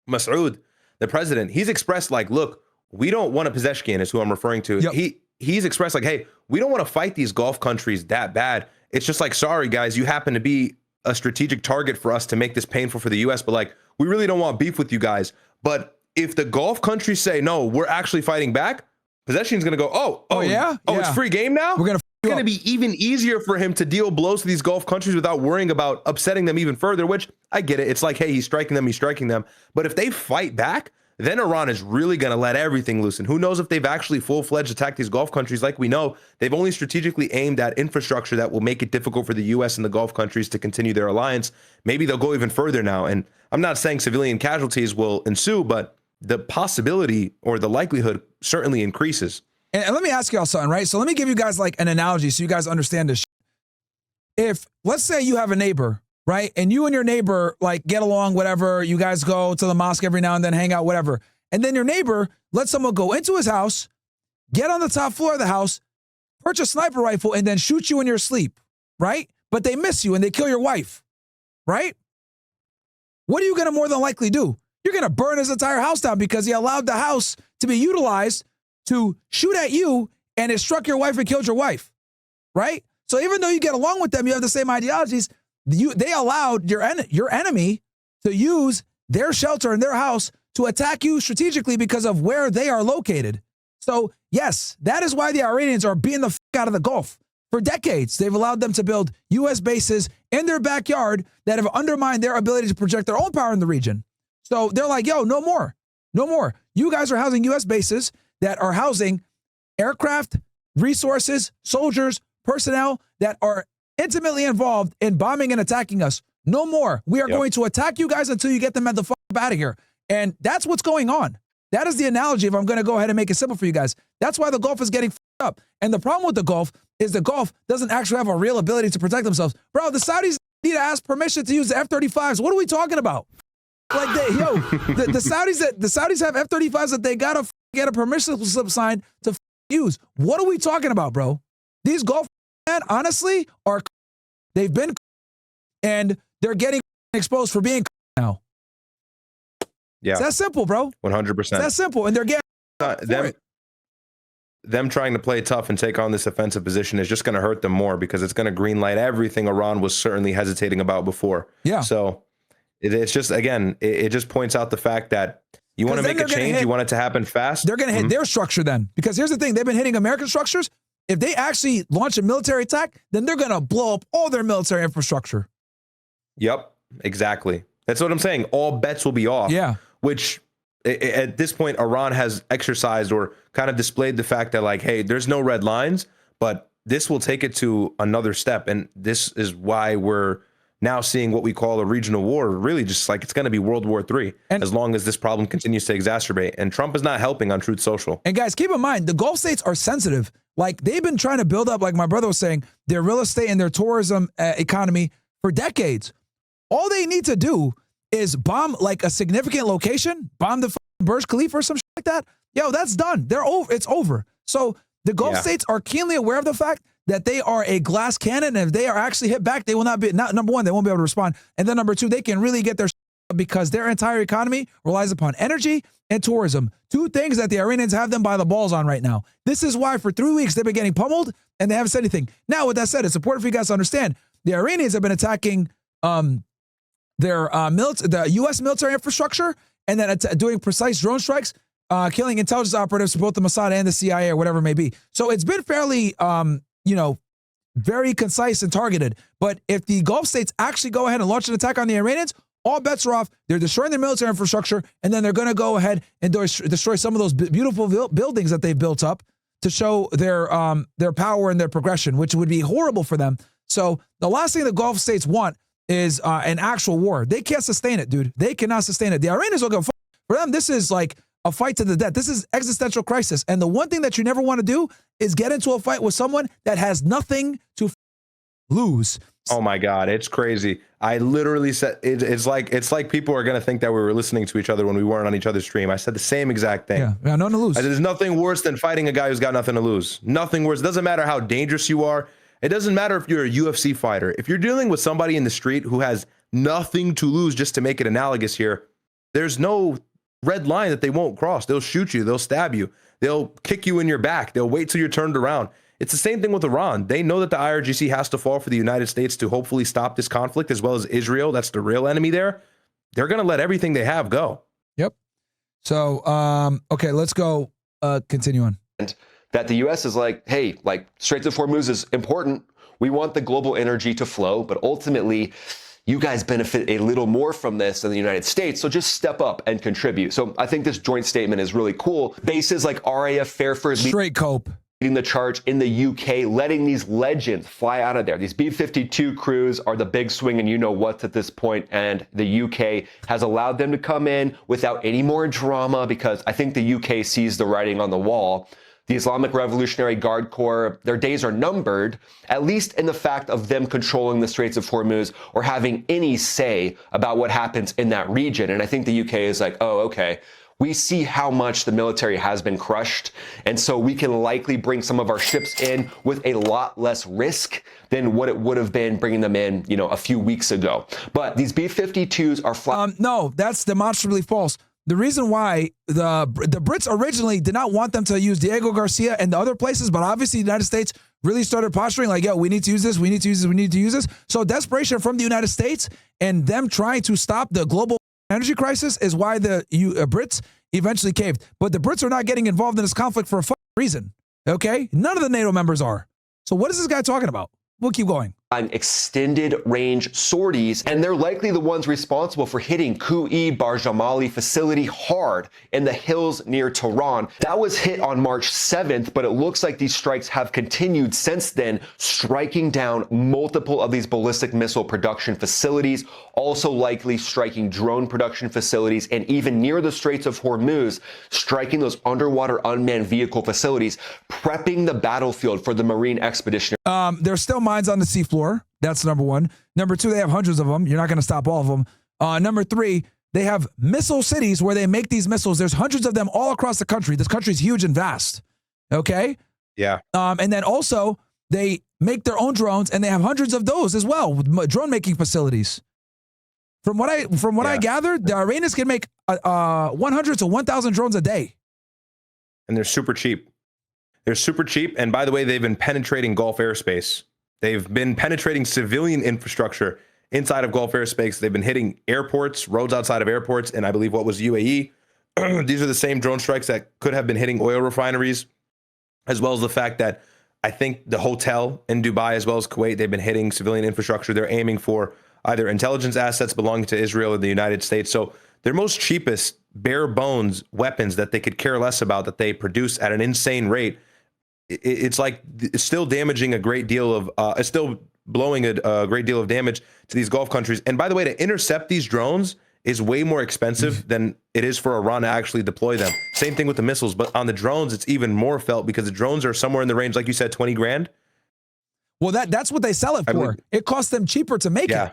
Masoud, the president, he's expressed like, look, we don't want to Pezeshkian is who I'm referring to. Yep. He's expressed like, hey, we don't want to fight these Gulf countries that bad. It's just like, sorry, guys, you happen to be a strategic target for us to make this painful for the U.S., but like, we really don't want beef with you guys. But if the Gulf countries say, no, we're actually fighting back, Pezeshkian's going to go, yeah? It's free game now? We're It's going to be even easier for him to deal blows to these Gulf countries without worrying about upsetting them even further, which I get it. It's like, hey, he's striking them. But if they fight back, then Iran is really going to let everything loose. And who knows if they've actually full-fledged attacked these Gulf countries. Like we know, they've only strategically aimed at infrastructure that will make it difficult for the U.S. and the Gulf countries to continue their alliance. Maybe they'll go even further now. And I'm not saying civilian casualties will ensue, but the possibility or the likelihood certainly increases. And let me ask y'all something, right? So let me give you guys like an analogy so you guys understand this. If, let's say you have a neighbor, right? And you and your neighbor like get along, whatever. You guys go to the mosque every now and then, hang out, whatever. And then your neighbor lets someone go into his house, get on the top floor of the house, purchase a sniper rifle, and then shoot you in your sleep, right? But they miss you and they kill your wife, right? What are you going to more than likely do? You're going to burn his entire house down because he allowed the house to be utilized to shoot at you, and it struck your wife and killed your wife, right? So even though you get along with them, you have the same ideologies, they allowed your enemy to use their shelter and their house to attack you strategically because of where they are located. So yes, that is why the Iranians are beating the f out of the Gulf. For decades, they've allowed them to build U.S. bases in their backyard that have undermined their ability to project their own power in the region. So they're like, yo, no more. No more. You guys are housing U.S. bases that are housing aircraft, resources, soldiers, personnel that are intimately involved in bombing and attacking us. No more. We are going to attack you guys until you get them the fuck out of here. And that's what's going on. That is the analogy if I'm going to go ahead and make it simple for you guys. That's why the Gulf is getting fucked up. And the problem with the Gulf is the Gulf doesn't actually have a real ability to protect themselves. Bro, the Saudis need to ask permission to use the F-35s. What are we talking about? Like, the Saudis have F-35s that they got to get a permission slip signed to use. What are we talking about, bro? These Gulf men, honestly, they've been and they're getting exposed for being now. Yeah. It's that simple, bro. 100%. It's that simple. And they're getting them trying to play tough and take on this offensive position is just going to hurt them more because it's going to greenlight everything Iran was certainly hesitating about before. Yeah. So it's just, again, it just points out the fact that you want to make a change. You want it to happen fast. They're going to hit their structure then. Because here's the thing. They've been hitting American structures. If they actually launch a military attack, then they're going to blow up all their military infrastructure. Yep, exactly. That's what I'm saying. All bets will be off. Yeah. Which at this point, Iran has exercised or kind of displayed the fact that, like, hey, there's no red lines, but this will take it to another step. And this is why we're now seeing what we call a regional war, really just like it's going to be World War III, as long as this problem continues to exacerbate. And Trump is not helping on Truth Social. And guys, keep in mind, the Gulf states are sensitive. Like, they've been trying to build up, like my brother was saying, their real estate and their tourism economy for decades. All they need to do is bomb like a significant location, bomb the Burj Khalifa or some shit like that. Yo, that's done. They're over. It's over. So the Gulf states are keenly aware of the fact that they are a glass cannon. And if they are actually hit back, they will not be, number one, they won't be able to respond. And then number two, they can really get their shit because their entire economy relies upon energy and tourism. Two things that the Iranians have them by the balls on right now. This is why for 3 weeks they've been getting pummeled and they haven't said anything. Now, with that said, it's important for you guys to understand the Iranians have been attacking the U.S. military infrastructure and then doing precise drone strikes, killing intelligence operatives for both the Mossad and the CIA or whatever it may be. So it's been fairly, very concise and targeted. But if the Gulf states actually go ahead and launch an attack on the Iranians, all bets are off. They're destroying their military infrastructure, and then they're going to go ahead and destroy some of those beautiful buildings that they've built up to show their power and their progression, which would be horrible for them. So the last thing the Gulf states want is an actual war. They can't sustain it, dude. They cannot sustain it. The Iranians will go, for them, this is like a fight to the death. This is existential crisis. And the one thing that you never want to do is get into a fight with someone that has nothing to lose. Oh my God, it's crazy. I literally said, it's like people are going to think that we were listening to each other when we weren't on each other's stream. I said the same exact thing. Yeah, nothing to lose. There's nothing worse than fighting a guy who's got nothing to lose. Nothing worse. It doesn't matter how dangerous you are. It doesn't matter if you're a UFC fighter. If you're dealing with somebody in the street who has nothing to lose, just to make it analogous here, there's no red line that they won't cross. They'll shoot you. They'll stab you. They'll kick you in your back. They'll wait till you're turned around. It's the same thing with Iran. They know that the IRGC has to fall for the United States to hopefully stop this conflict, as well as Israel. That's the real enemy there. They're going to let everything they have go. Yep. So, okay, let's go continue on. That the U.S. is like, hey, like Strait of Hormuz is important. We want the global energy to flow, but ultimately, you guys benefit a little more from this than the United States, so just step up and contribute. So I think this joint statement is really cool. Bases like RAF Fairford straight cope leading the charge in the UK, letting these legends fly out of there. These B-52 crews are the big swing and you know what at this point, and the UK has allowed them to come in without any more drama because I think the UK sees the writing on the wall. The Islamic Revolutionary Guard Corps, their days are numbered, at least in the fact of them controlling the Straits of Hormuz or having any say about what happens in that region. And I think the UK is like, oh, okay, we see how much the military has been crushed. And so we can likely bring some of our ships in with a lot less risk than what it would have been bringing them in, you know, a few weeks ago. But these B-52s are flat. No, that's demonstrably false. The reason why the Brits originally did not want them to use Diego Garcia and the other places, but obviously the United States really started posturing like, yo, we need to use this, we need to use this, we need to use this. So desperation from the United States and them trying to stop the global energy crisis is why the Brits eventually caved. But the Brits are not getting involved in this conflict for a reason, okay? None of the NATO members are. So what is this guy talking about? We'll keep going. On extended range sorties, and they're likely the ones responsible for hitting Kui Barjamali facility hard in the hills near Tehran. That was hit on March 7th, but it looks like these strikes have continued since then, striking down multiple of these ballistic missile production facilities, also likely striking drone production facilities, and even near the Straits of Hormuz, striking those underwater unmanned vehicle facilities, prepping the battlefield for the Marine expedition. There's still mines on the seafloor. That's number one. Number two, they have hundreds of them. You're not going to stop all of them. Number three, they have missile cities where they make these missiles. There's hundreds of them all across the country. This country is huge and vast. Okay? Yeah. And then also, they make their own drones, and they have hundreds of those as well, drone making facilities. From what I gathered, the Iranians can make 100 to 1,000 drones a day. And they're super cheap. They're super cheap. And by the way, they've been penetrating Gulf airspace. They've been penetrating civilian infrastructure inside of Gulf airspace. They've been hitting airports, roads outside of airports, and I believe what was UAE. These are the same drone strikes that could have been hitting oil refineries, as well as the fact that I think the hotel in Dubai, as well as Kuwait, they've been hitting civilian infrastructure. They're aiming for either intelligence assets belonging to Israel or the United States. So their most cheapest, bare bones weapons that they could care less about, that they produce at an insane rate, it's like it's still damaging a great deal of it's still blowing a great deal of damage to these Gulf countries. And by the way, to intercept these drones is way more expensive than it is for Iran to actually deploy them. Same thing with the missiles, but on the drones, it's even more felt because the drones are somewhere in the range, like you said, 20 grand. Well, that's what they sell it for. It costs them cheaper to make it.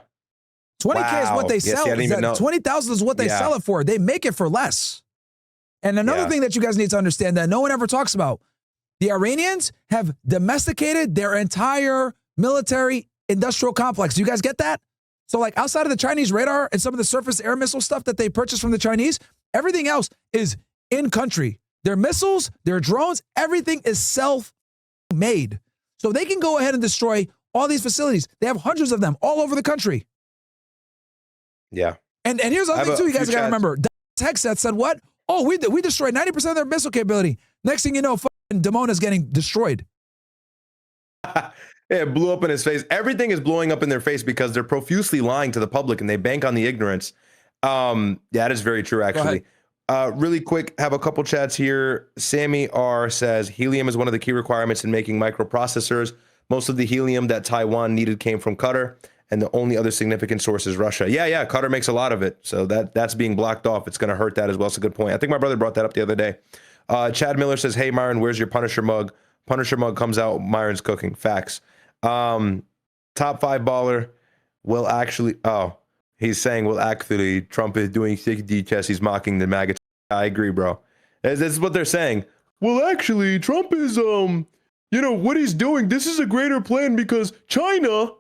20K is what they sell. 20,000 is what they sell it for. They make it for less. And another thing that you guys need to understand that no one ever talks about, the Iranians have domesticated their entire military industrial complex. Do you guys get that? So like outside of the Chinese radar and some of the surface air missile stuff that they purchased from the Chinese, everything else is in country. Their missiles, their drones, everything is self-made. So they can go ahead and destroy all these facilities. They have hundreds of them all over the country. Yeah. And here's the other thing too, you guys got to remember. Texas said what? Oh, we destroyed 90% of their missile capability. Next thing you know, Damona is getting destroyed. It blew up in his face. Everything is blowing up in their face because they're profusely lying to the public and they bank on the ignorance. Yeah, that is very true, actually. Really quick, have a couple chats here. Sammy R says, helium is one of the key requirements in making microprocessors. Most of the helium that Taiwan needed came from Qatar, and the only other significant source is Russia. Yeah, Qatar makes a lot of it. So that's being blocked off. It's going to hurt that as well. It's a good point. I think my brother brought that up the other day. Chad Miller says, hey, Myron, where's your Punisher mug? Punisher mug comes out, Myron's cooking. Facts. Top 5 baller will actually, he's saying, well, actually, Trump is doing 6D chess. He's mocking the MAGA. I agree, bro. This is what they're saying. Well, actually, Trump is, what he's doing, this is a greater plan because China,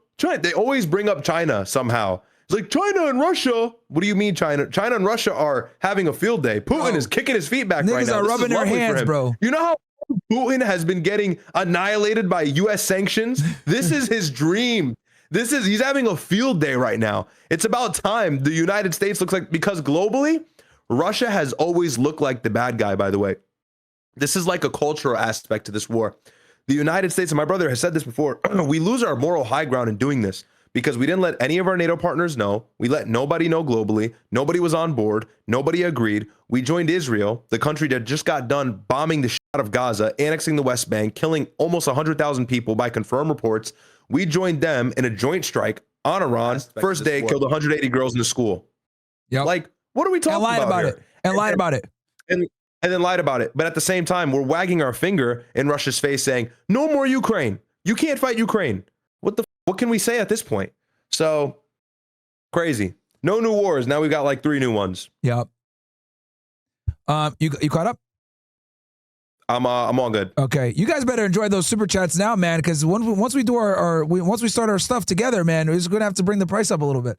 they always bring up China somehow. It's like China and Russia. What do you mean China? China and Russia are having a field day. Putin is kicking his feet back right now. Niggas are rubbing their hands, bro. You know how Putin has been getting annihilated by U.S. sanctions? This is his dream. He's having a field day right now. It's about time the United States looks like, because globally, Russia has always looked like the bad guy, by the way. This is like a cultural aspect to this war. The United States, and my brother has said this before, we lose our moral high ground in doing this because we didn't let any of our NATO partners know. We let nobody know globally. Nobody was on board. Nobody agreed. We joined Israel, the country that just got done bombing the shit out of Gaza, annexing the West Bank, killing almost 100,000 people by confirmed reports. We joined them in a joint strike on Iran. First day, killed 180 girls in the school. Yep. Like, what are we talking about here? And lied about it. And then lied about it. But at the same time, we're wagging our finger in Russia's face saying, no more Ukraine. You can't fight Ukraine. What can we say at this point? So crazy. No new wars. Now we've got like 3 new ones. Yep. You caught up? I'm all good. Okay, you guys better enjoy those super chats now, man, because once we do once we start our stuff together, man, we're just gonna have to bring the price up a little bit.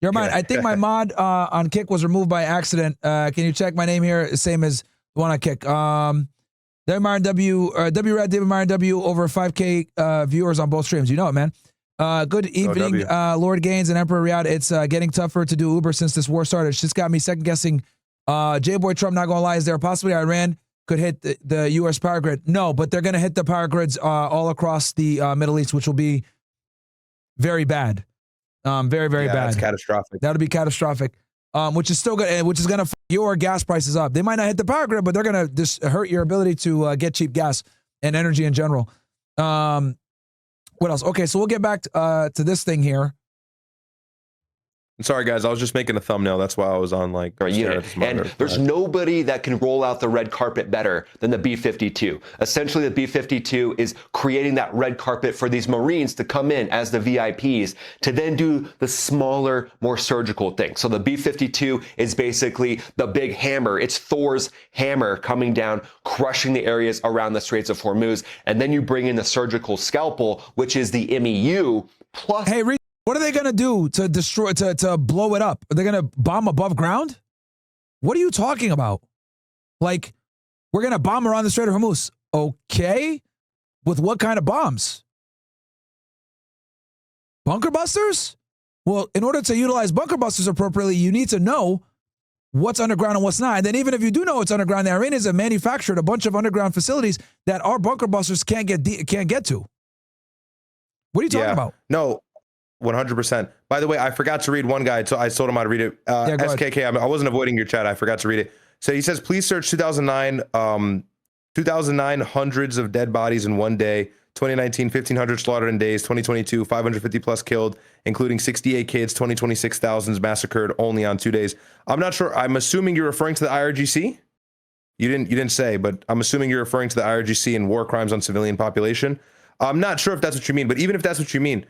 Your mind, I think my mod on Kick was removed by accident. Can you check my name here? Same as the one on Kick. David Myron W, Rad David Myron W, over 5K viewers on both streams. You know it, man. Good evening, Lord Gaines and Emperor Ryad. It's getting tougher to do Uber since this war started. It's just got me second guessing. J-Boy Trump, not gonna lie, is there possibly Iran could hit the U.S. power grid? No, but they're going to hit the power grids all across the Middle East, which will be very bad. Very, very bad. It's catastrophic. That'll be catastrophic, which is still good, which is going to fuck your gas prices up. They might not hit the power grid, but they're going to just hurt your ability to get cheap gas and energy in general. What else? Okay, so we'll get back to this thing here. Sorry, guys. I was just making a thumbnail. That's why I was on like. And there's nobody that can roll out the red carpet better than the B-52. Essentially, the B-52 is creating that red carpet for these Marines to come in as the VIPs to then do the smaller, more surgical things. So the B-52 is basically the big hammer. It's Thor's hammer coming down, crushing the areas around the Straits of Hormuz. And then you bring in the surgical scalpel, which is the MEU. Plus, hey, what are they going to do to destroy, to blow it up? Are they going to bomb above ground? What are you talking about? Like, we're going to bomb around the Strait of Hormuz. Okay. With what kind of bombs? Bunker busters? Well, in order to utilize bunker busters appropriately, you need to know what's underground and what's not. And then even if you do know what's underground, the Iranians have manufactured a bunch of underground facilities that our bunker busters can't get to. What are you talking about? No. 100%. By the way, I forgot to read one guy, so I told him how to read it. SKK, I wasn't avoiding your chat. I forgot to read it. So he says, please search 2009 hundreds of dead bodies in one day. 2019, 1,500 slaughtered in days. 2022, 550 plus killed, including 68 kids. 2026 thousands massacred only on 2 days. I'm not sure. I'm assuming you're referring to the IRGC. You didn't say, but I'm assuming you're referring to the IRGC and war crimes on civilian population. I'm not sure if that's what you mean, but even if that's what you mean,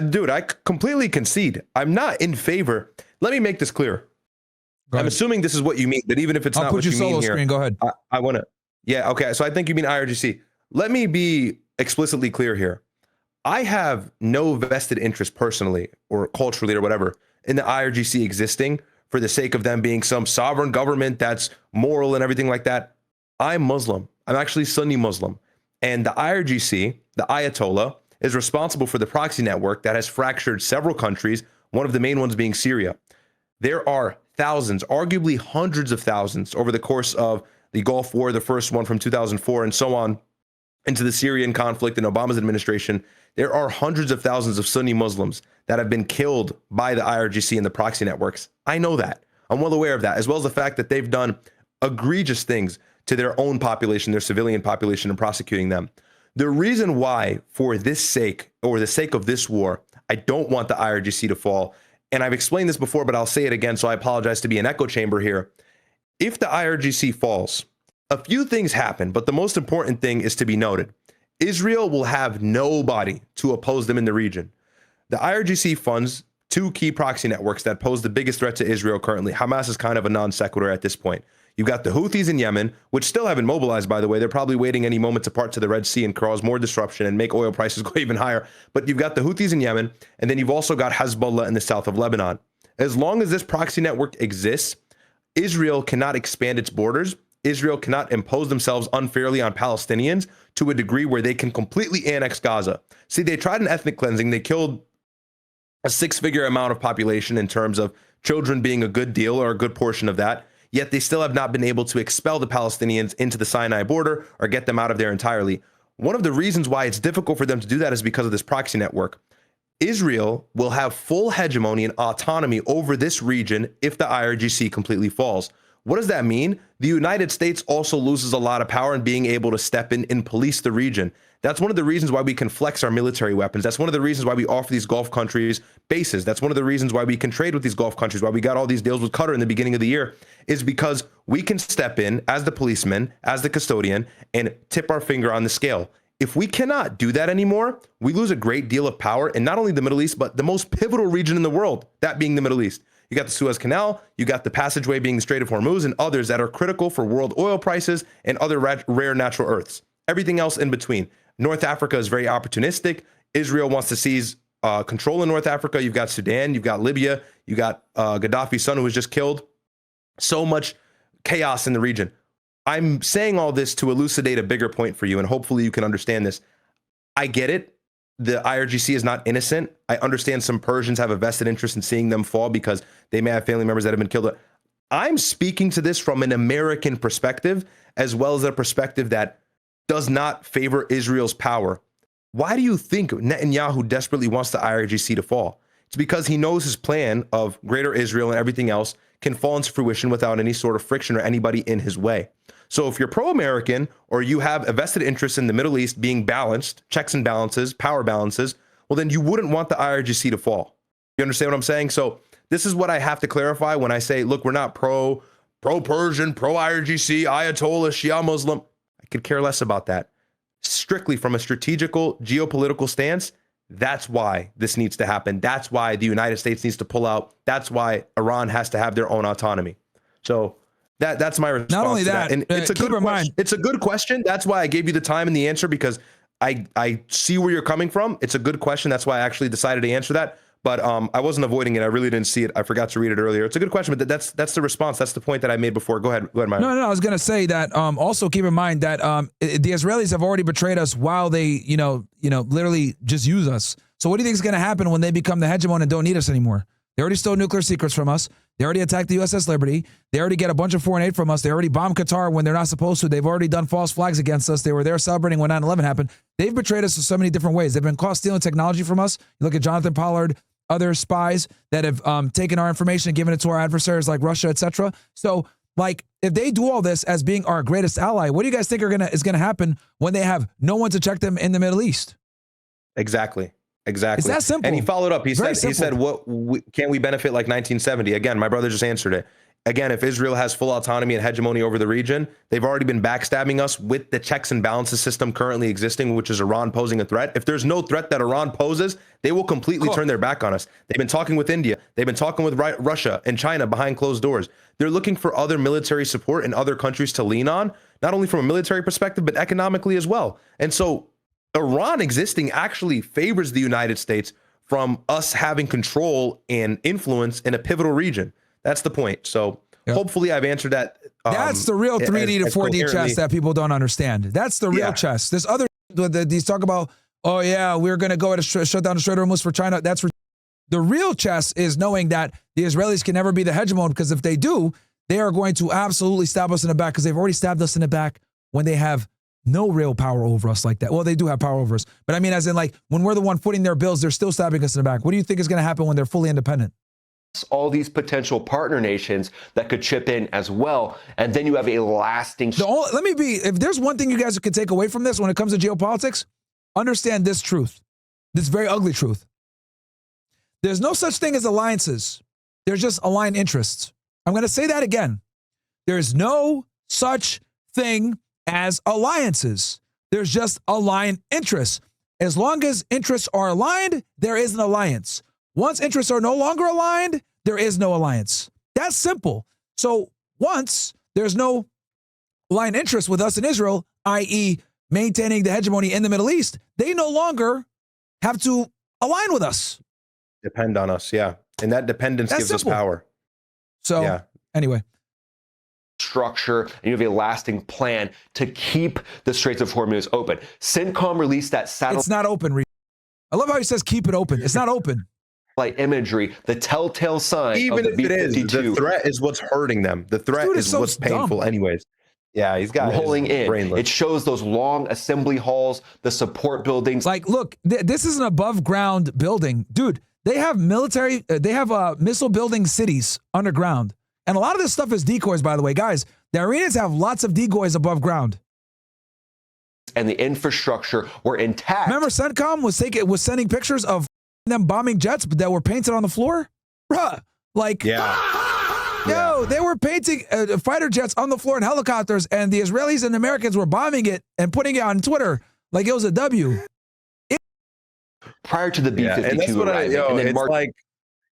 dude, I completely concede. I'm not in favor. Let me make this clear. I'm assuming this is what you mean, but even if it's not what you mean here, screen. Go ahead. I want to. Yeah, okay. So I think you mean IRGC. Let me be explicitly clear here. I have no vested interest personally or culturally or whatever in the IRGC existing for the sake of them being some sovereign government that's moral and everything like that. I'm Muslim. I'm actually Sunni Muslim. And the IRGC, the Ayatollah, is responsible for the proxy network that has fractured several countries, one of the main ones being Syria. There are thousands, arguably hundreds of thousands over the course of the Gulf War, the first one from 2004 and so on, into the Syrian conflict and Obama's administration. There are hundreds of thousands of Sunni Muslims that have been killed by the IRGC and the proxy networks. I know that. I'm well aware of that, as well as the fact that they've done egregious things to their own population, their civilian population, and prosecuting them. The reason why, for this sake, or the sake of this war, I don't want the IRGC to fall, and I've explained this before, but I'll say it again, so I apologize to be an echo chamber here. If the IRGC falls, a few things happen, but the most important thing is to be noted. Israel will have nobody to oppose them in the region. The IRGC funds two key proxy networks that pose the biggest threat to Israel currently. Hamas is kind of a non sequitur at this point. You've got the Houthis in Yemen, which still haven't mobilized, by the way. They're probably waiting any moment to part to the Red Sea and cause more disruption and make oil prices go even higher. But you've got the Houthis in Yemen, and then you've also got Hezbollah in the south of Lebanon. As long as this proxy network exists, Israel cannot expand its borders. Israel cannot impose themselves unfairly on Palestinians to a degree where they can completely annex Gaza. See, they tried an ethnic cleansing. They killed a six-figure amount of population in terms of children being a good deal or a good portion of that. Yet they still have not been able to expel the Palestinians into the Sinai border or get them out of there entirely. One of the reasons why it's difficult for them to do that is because of this proxy network. Israel will have full hegemony and autonomy over this region if the IRGC completely falls. What does that mean? The United States also loses a lot of power in being able to step in and police the region. That's one of the reasons why we can flex our military weapons. That's one of the reasons why we offer these Gulf countries bases. That's one of the reasons why we can trade with these Gulf countries, why we got all these deals with Qatar in the beginning of the year, is because we can step in as the policeman, as the custodian, and tip our finger on the scale. If we cannot do that anymore, we lose a great deal of power in not only the Middle East, but the most pivotal region in the world, that being the Middle East. You got the Suez Canal, you got the passageway being the Strait of Hormuz, and others that are critical for world oil prices and other rare natural earths. Everything else in between. North Africa is very opportunistic. Israel wants to seize control in North Africa. You've got Sudan, you've got Libya, you got Gaddafi's son who was just killed. So much chaos in the region. I'm saying all this to elucidate a bigger point for you, and hopefully you can understand this. I get it. The IRGC is not innocent. I understand some Persians have a vested interest in seeing them fall because they may have family members that have been killed. I'm speaking to this from an American perspective, as well as a perspective that does not favor Israel's power. Why do you think Netanyahu desperately wants the IRGC to fall? It's because he knows his plan of greater Israel and everything else can fall into fruition without any sort of friction or anybody in his way. So if you're pro-American or you have a vested interest in the Middle East being balanced, checks and balances, power balances, well, then you wouldn't want the IRGC to fall. You understand what I'm saying? So this is what I have to clarify when I say, look, we're not pro-Persian, pro-IRGC, Ayatollah, Shia Muslim. I could care less about that. Strictly from a strategical, geopolitical stance, that's why this needs to happen. That's why the United States needs to pull out. That's why Iran has to have their own autonomy. So that's my response. Not only that, and it's a good question. It's a good question. That's why I gave you the time and the answer, because I see where you're coming from. It's a good question. That's why I actually decided to answer that. But I wasn't avoiding it. I really didn't see it. I forgot to read it earlier. It's a good question, but that's the response. That's the point that I made before. Go ahead, Myron. No. I was going to say that also keep in mind that the Israelis have already betrayed us while they, literally just use us. So what do you think is going to happen when they become the hegemon and don't need us anymore? They already stole nuclear secrets from us. They already attacked the USS Liberty. They already get a bunch of foreign aid from us. They already bombed Qatar when they're not supposed to. They've already done false flags against us. They were there celebrating when 9/11 happened. They've betrayed us in so many different ways. They've been caught stealing technology from us. You look at Jonathan Pollard, other spies that have taken our information and given it to our adversaries like Russia, etc. So, if they do all this as being our greatest ally, what do you guys think is going to happen when they have no one to check them in the Middle East? Exactly. It's that simple. And he followed up. He said, can we benefit like 1970? Again, my brother just answered it. Again, if Israel has full autonomy and hegemony over the region, they've already been backstabbing us with the checks and balances system currently existing, which is Iran posing a threat. If there's no threat that Iran poses, they will completely turn their back on us. They've been talking with India. They've been talking with Russia and China behind closed doors. They're looking for other military support and other countries to lean on, not only from a military perspective, but economically as well. And so Iran existing actually favors the United States from us having control and influence in a pivotal region. That's the point. So hopefully I've answered that. That's the real 3D to 4D chess that people don't understand. That's the real chess. There's other these talk about, oh yeah, we're going to go to shut down the Strait of Hormuz for China. That's the real chess is knowing that the Israelis can never be the hegemon, because if they do, they are going to absolutely stab us in the back, because they've already stabbed us in the back when they have no real power over us like that. Well, they do have power over us, but I mean, as in when we're the one footing their bills, they're still stabbing us in the back. What do you think is going to happen when they're fully independent? All these potential partner nations that could chip in as well, and then you have a lasting. If there's one thing you guys could take away from this when it comes to geopolitics, understand this truth, this very ugly truth. There's no such thing as alliances. There's just aligned interests. I'm going to say that again. There's no such thing as alliances. There's just aligned interests. As long as interests are aligned, there is an alliance. Once interests are no longer aligned, there is no alliance. That's simple. So once there's no aligned interest with us in Israel, i.e. maintaining the hegemony in the Middle East, they no longer have to align with us. Depend on us, yeah. And that dependence gives us power. So anyway. Structure, and you have a lasting plan to keep the Straits of Hormuz open. CENTCOM released that satellite. It's not open. I love how he says keep it open. It's not open. Imagery, the telltale sign. Even of the if it is, the threat is what's hurting them. The threat is what's painful, anyways. Yeah, he's got rolling in. Brainless. It shows those long assembly halls, the support buildings. Look, this is an above ground building, dude. They have missile building cities underground. And a lot of this stuff is decoys, by the way. Guys, the Iranians have lots of decoys above ground. And the infrastructure were intact. Remember CENTCOM was sending pictures of them bombing jets that were painted on the floor? Bruh. They were painting fighter jets on the floor and helicopters, and the Israelis and the Americans were bombing it and putting it on Twitter like it was a W. Prior to the B-52 and that's what arriving, and then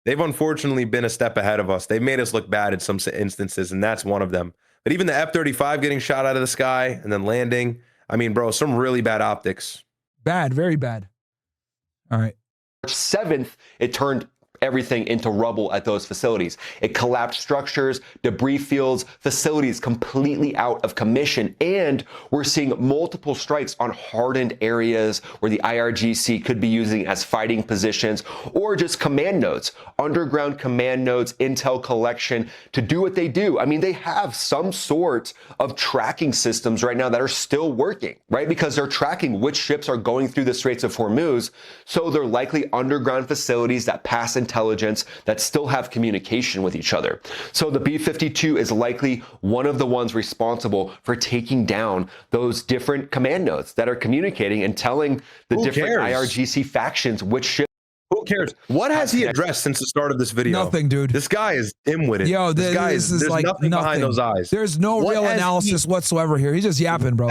They've unfortunately been a step ahead of us. They've made us look bad in some instances, and that's one of them. But even the F-35 getting shot out of the sky and then landing, I mean, bro, some really bad optics. Bad, very bad. All right. March 7th, it turned everything into rubble at those facilities. It collapsed structures, debris fields, facilities completely out of commission. And we're seeing multiple strikes on hardened areas where the IRGC could be using as fighting positions or just command nodes, underground command nodes, intel collection to do what they do. I mean, they have some sort of tracking systems right now that are still working, right? Because they're tracking which ships are going through the Straits of Hormuz. So they're likely underground facilities that pass intelligence that still have communication with each other. So the B-52 is likely one of the ones responsible for taking down those different command nodes that are communicating and telling the different IRGC factions which ship. Who cares? What has he addressed since the start of this video? Nothing, dude. This guy is dim-witted. Yo, this is there's like nothing behind those eyes. There's no real analysis whatsoever here. He's just yapping, bro.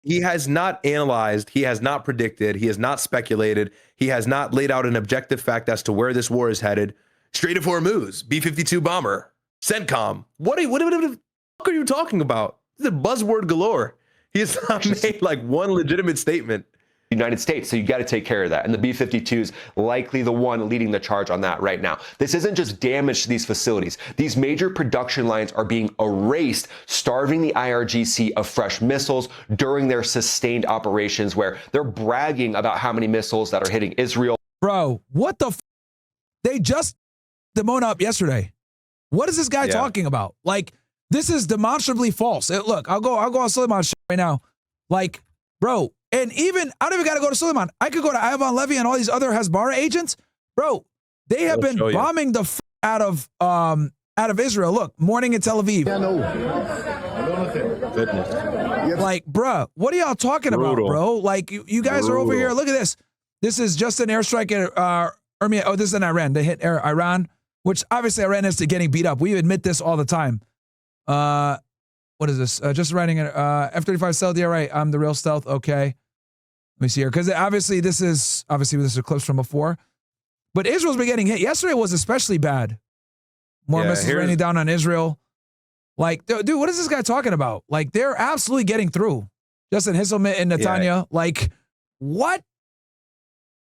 He has not analyzed. He has not predicted. He has not speculated. He has not laid out an objective fact as to where this war is headed. Strait of Hormuz, B-52 bomber, CENTCOM. What the fuck are you talking about? This is a buzzword galore. He has not made like one legitimate statement. United States, so you got to take care of that. And the B-52 is likely the one leading the charge on that right now. This isn't just damage to these facilities. These major production lines are being erased, starving the IRGC of fresh missiles during their sustained operations where they're bragging about how many missiles that are hitting Israel. Bro, what the they just demoed up yesterday. What is this guy talking about? Like, this is demonstrably false. Look, I'll go on Suleiman right now. Like, bro, and even, I don't even got to go to Suleiman. I could go to Ivan Levy and all these other Hezbollah agents. Bro, they have been bombing the out of Israel. Look, morning in Tel Aviv. Goodness. Like, bro, what are y'all talking about, bro? Like, you guys are over here. Look at this. This is just an airstrike at this is in Iran. They hit Iran, which obviously Iran is getting beat up. We admit this all the time. What is this? Just writing it. F-35 stealth. Yeah, right. I'm the real stealth. Okay. Let me see here. Because obviously this is clips from before. But Israel's been getting hit. Yesterday was especially bad. More missiles raining down on Israel. Like, dude, what is this guy talking about? Like, they're absolutely getting through. Justin Hisselman and Netanya. Like, what?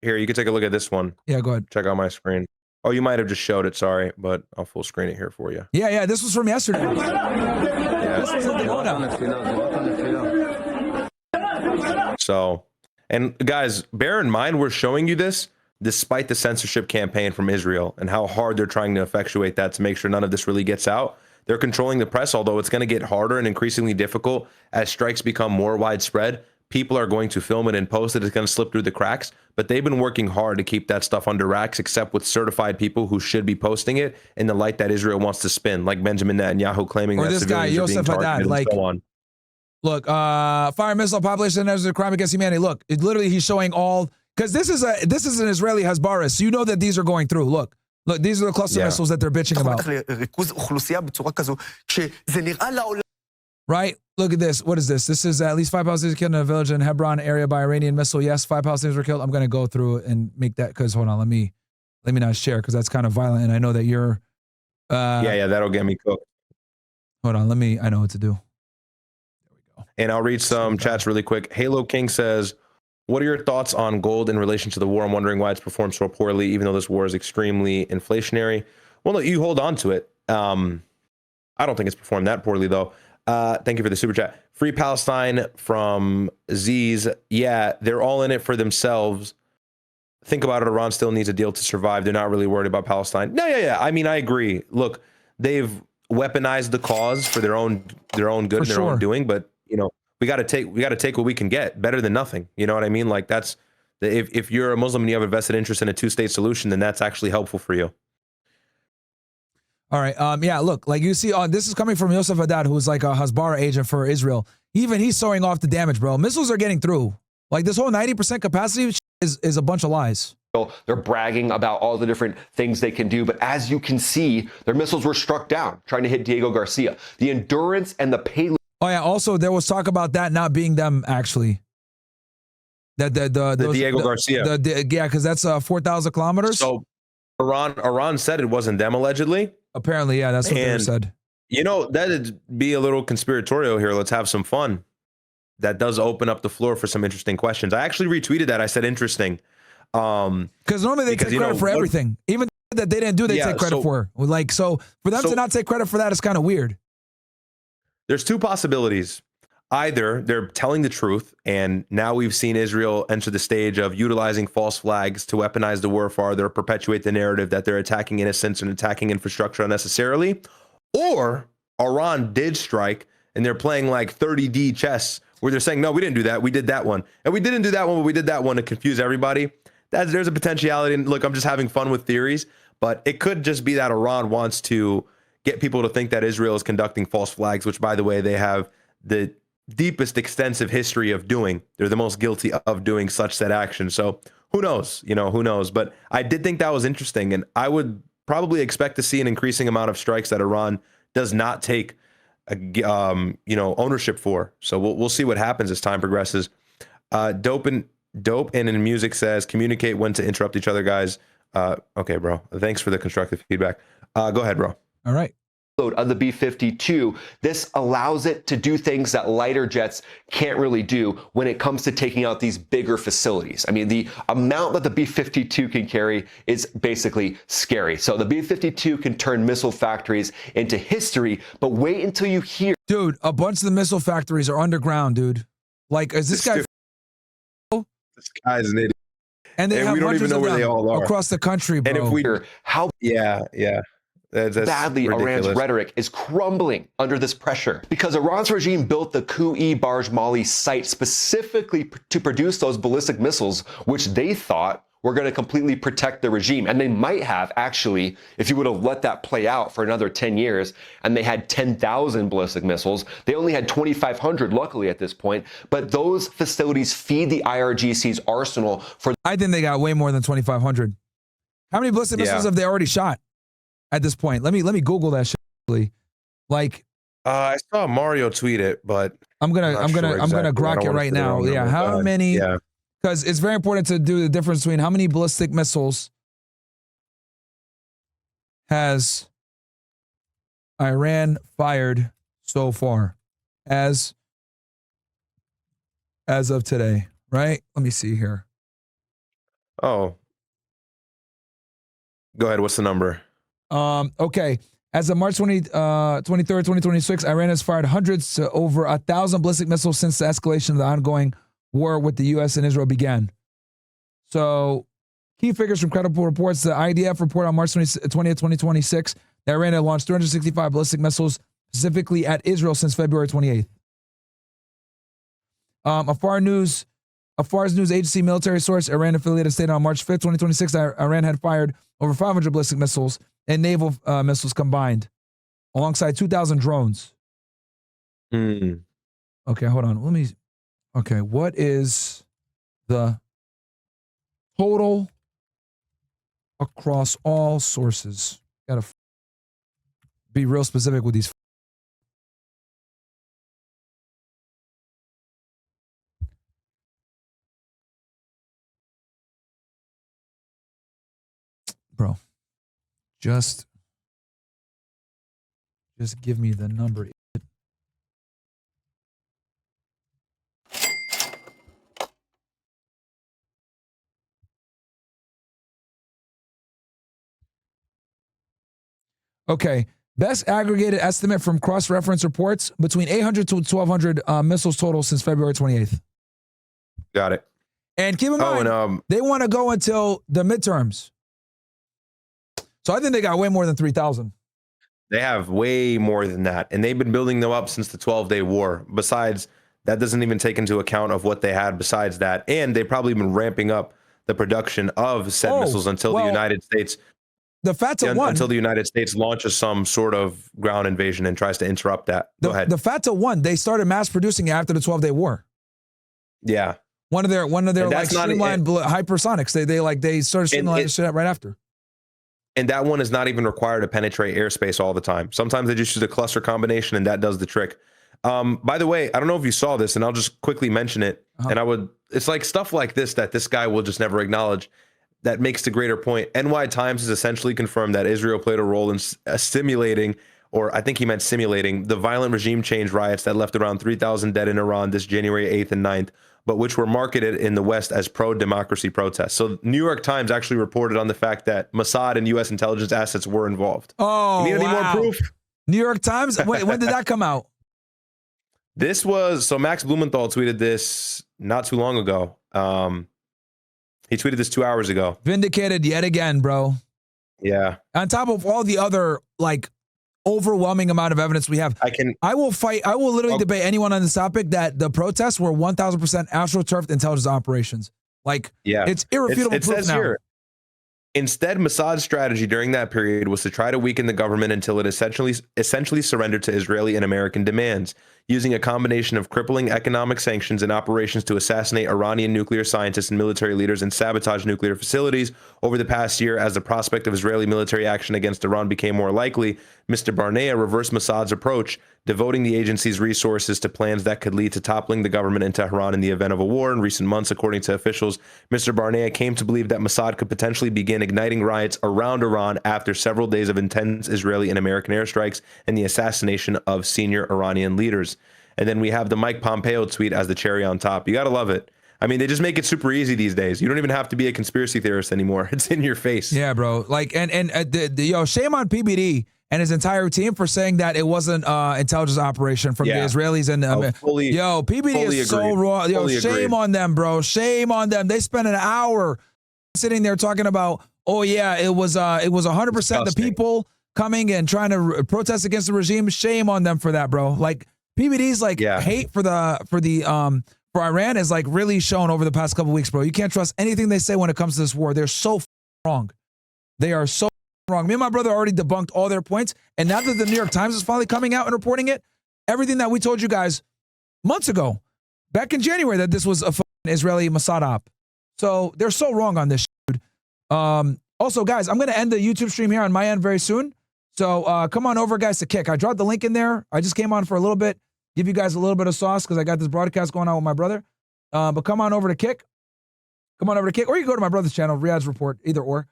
Here, you can take a look at this one. Yeah, go ahead. Check out my screen. Oh, you might have just showed it. Sorry, but I'll full screen it here for you. Yeah, this was from yesterday. So, and guys, bear in mind, we're showing you this despite the censorship campaign from Israel and how hard they're trying to effectuate that to make sure none of this really gets out. They're controlling the press, although it's going to get harder and increasingly difficult as strikes become more widespread. People are going to film it and post it. It's going to slip through the cracks, but they've been working hard to keep that stuff under wraps, except with certified people who should be posting it in the light that Israel wants to spin, like Benjamin Netanyahu claiming that civilians are being targeted and so on. Look, fire missile population as a crime against humanity. Look, literally he's showing all, because this is an Israeli Hezbollah, so you know that these are going through. Look, these are the cluster missiles that they're bitching about. Right? Look at this. What is this? This is at least 5 Palestinians killed in a village in Hebron area by Iranian missile. Yes, 5 Palestinians were killed. I'm going to go through and make that, because hold on, let me not share, because that's kind of violent, and I know that you're. That'll get me cooked. Hold on, I know what to do. There we go. And I'll read some chats really quick. Halo King says, "What are your thoughts on gold in relation to the war? I'm wondering why it's performed so poorly, even though this war is extremely inflationary." Well, no, you hold on to it. I don't think it's performed that poorly, though. Thank you for the super chat. Free Palestine from Z's. Yeah, they're all in it for themselves. Think about it. Iran still needs a deal to survive. They're not really worried about Palestine. Yeah. I mean, I agree. Look, they've weaponized the cause for their own good and their own doing. But we got to take what we can get. Better than nothing. You know what I mean? Like if you're a Muslim and you have a vested interest in a two-state solution, then that's actually helpful for you. All right. Look, like you see, this is coming from Yosef Haddad, who's like a Hezbollah agent for Israel. Even he's showing off the damage, bro. Missiles are getting through. Like, this whole 90% capacity is a bunch of lies. They're bragging about all the different things they can do. But as you can see, their missiles were struck down trying to hit Diego Garcia. The endurance and the payload. Oh, yeah. Also, there was talk about that not being them, actually. The Diego Garcia. Because that's 4,000 kilometers. So Iran said it wasn't them allegedly. Apparently, yeah, that's what they said. You know, that'd be a little conspiratorial here. Let's have some fun. That does open up the floor for some interesting questions. I actually retweeted that. I said interesting. Because normally they take credit for everything. Even that they didn't do, they take credit for. Like, so for them to not take credit for that is kind of weird. There's two possibilities. Either they're telling the truth, and now we've seen Israel enter the stage of utilizing false flags to weaponize the war farther, perpetuate the narrative that they're attacking innocents and attacking infrastructure unnecessarily, or Iran did strike, and they're playing like 30D chess, where they're saying, no, we didn't do that. We did that one. And we didn't do that one, but we did that one to confuse everybody. There's a potentiality. And look, I'm just having fun with theories, but it could just be that Iran wants to get people to think that Israel is conducting false flags, which, by the way, they have the deepest extensive history of doing. They're the most guilty of doing such said action. So who knows? You know, who knows? But I did think that was interesting. And I would probably expect to see an increasing amount of strikes that Iran does not take ownership for. So we'll see what happens as time progresses. Dope and in music says communicate when to interrupt each other, guys. Okay, bro. Thanks for the constructive feedback. Go ahead, bro. All right. Of the B-52, this allows it to do things that lighter jets can't really do when it comes to taking out these bigger facilities. I mean, the amount that the B-52 can carry is basically scary. So the B-52 can turn missile factories into history, but wait until you hear. Dude, a bunch of the missile factories are underground, dude. Like, is this guy? This guy's an idiot. And we don't even know where they all are across the country, bro. And if we hear how, yeah. That's badly ridiculous. Iran's rhetoric is crumbling under this pressure because Iran's regime built the Kui-Barj Mali site specifically to produce those ballistic missiles, which they thought were going to completely protect the regime. And they might have, actually, if you would have let that play out for another 10 years, and they had 10,000 ballistic missiles. They only had 2,500, luckily, at this point. But those facilities feed the IRGC's arsenal for... I think they got way more than 2,500. How many ballistic missiles have they already shot at this point? Let me Google that shit. Like, I saw Mario tweet it, but I'm gonna grok it right now. Yeah, how many? Yeah, because it's very important to do the difference between how many ballistic missiles has Iran fired so far as of today, right? Let me see here. Oh, go ahead. What's the number? Okay. As of March 23rd, 2026, Iran has fired hundreds to over 1,000 ballistic missiles since the escalation of the ongoing war with the U.S. and Israel began. So, key figures from credible reports. The IDF report on March 20th, 2026, that Iran had launched 365 ballistic missiles specifically at Israel since February 28th. A Fars News agency military source, Iran affiliated, stated on March 5th, 2026, that Iran had fired over 500 ballistic missiles and naval missiles combined, alongside 2,000 drones. Okay, hold on. Okay, what is the total across all sources? Gotta be real specific with these. Bro, just give me the number. Okay, best aggregated estimate from cross-reference reports, between 800 to 1,200 missiles total since February 28th. Got it. And keep in mind, they want to go until the midterms. So I think they got way more than 3,000. They have way more than that. And they've been building them up since the 12-day war. Besides, that doesn't even take into account of what they had besides that. And they've probably been ramping up the production of said missiles until the United States... The FATA won. Until the United States launches some sort of ground invasion and tries to interrupt that. Go ahead. The FATA won. They started mass producing it after the 12-day war. Yeah. One of their like streamlined hypersonics. They started streamlining this shit up right after. And that one is not even required to penetrate airspace all the time. Sometimes they just use a cluster combination, and that does the trick. By the way, I don't know if you saw this, and I'll just quickly mention it. And it's like stuff like this that this guy will just never acknowledge. that makes the greater point. NY Times has essentially confirmed that Israel played a role in stimulating, or I think he meant simulating, the violent regime change riots that left around 3,000 dead in Iran this January 8th and 9th, but which were marketed in the West as pro-democracy protests. So New York Times actually reported on the fact that Mossad and U.S. intelligence assets were involved. Oh, you need any more proof? New York Times? When did that come out? This was, so Max Blumenthal tweeted this not too long ago. He tweeted this 2 hours ago. Vindicated yet again, bro. Yeah. On top of all the other, like, overwhelming amount of evidence we have. I will literally debate anyone on this topic that the protests were 1,000% astroturfed intelligence operations. Like, yeah, it's irrefutable it proof says now. Here, instead, Mossad's strategy during that period was to try to weaken the government until it essentially surrendered to Israeli and American demands, using a combination of crippling economic sanctions and operations to assassinate Iranian nuclear scientists and military leaders and sabotage nuclear facilities. Over the past year, as the prospect of Israeli military action against Iran became more likely, Mr. Barnea reversed Mossad's approach, devoting the agency's resources to plans that could lead to toppling the government in Tehran in the event of a war. In recent months, according to officials, Mr. Barnea came to believe that Mossad could potentially begin igniting riots around Iran after several days of intense Israeli and American airstrikes and the assassination of senior Iranian leaders. And then we have the Mike Pompeo tweet as the cherry on top. You got to love it. I mean, they just make it super easy these days. You don't even have to be a conspiracy theorist anymore. It's in your face. Yeah, bro. Like, and yo, shame on PBD and his entire team for saying that it wasn't intelligence operation from the Israelis and PBD is so raw. Yo, shame on them, bro. Shame on them. They spent an hour sitting there talking about, oh yeah, it was 100% the people coming and trying to protest against the regime. Shame on them for that, bro. Like, PBD's like hate for Iran is like really shown over the past couple of weeks, bro. You can't trust anything they say when it comes to this war. They're so wrong. They are so wrong. Me and my brother already debunked all their points, and now that the New York Times is finally coming out and reporting it, everything that we told you guys months ago, back in January, that this was a Israeli Mossad op. So they're so wrong on this, dude. Also, guys, I'm going to end the YouTube stream here on my end very soon. So come on over, guys, to Kick. I dropped the link in there. I just came on for a little bit, give you guys a little bit of sauce because I got this broadcast going on with my brother. But come on over to Kick. Come on over to Kick. Or you can go to my brother's channel, Ryad's Report, either or.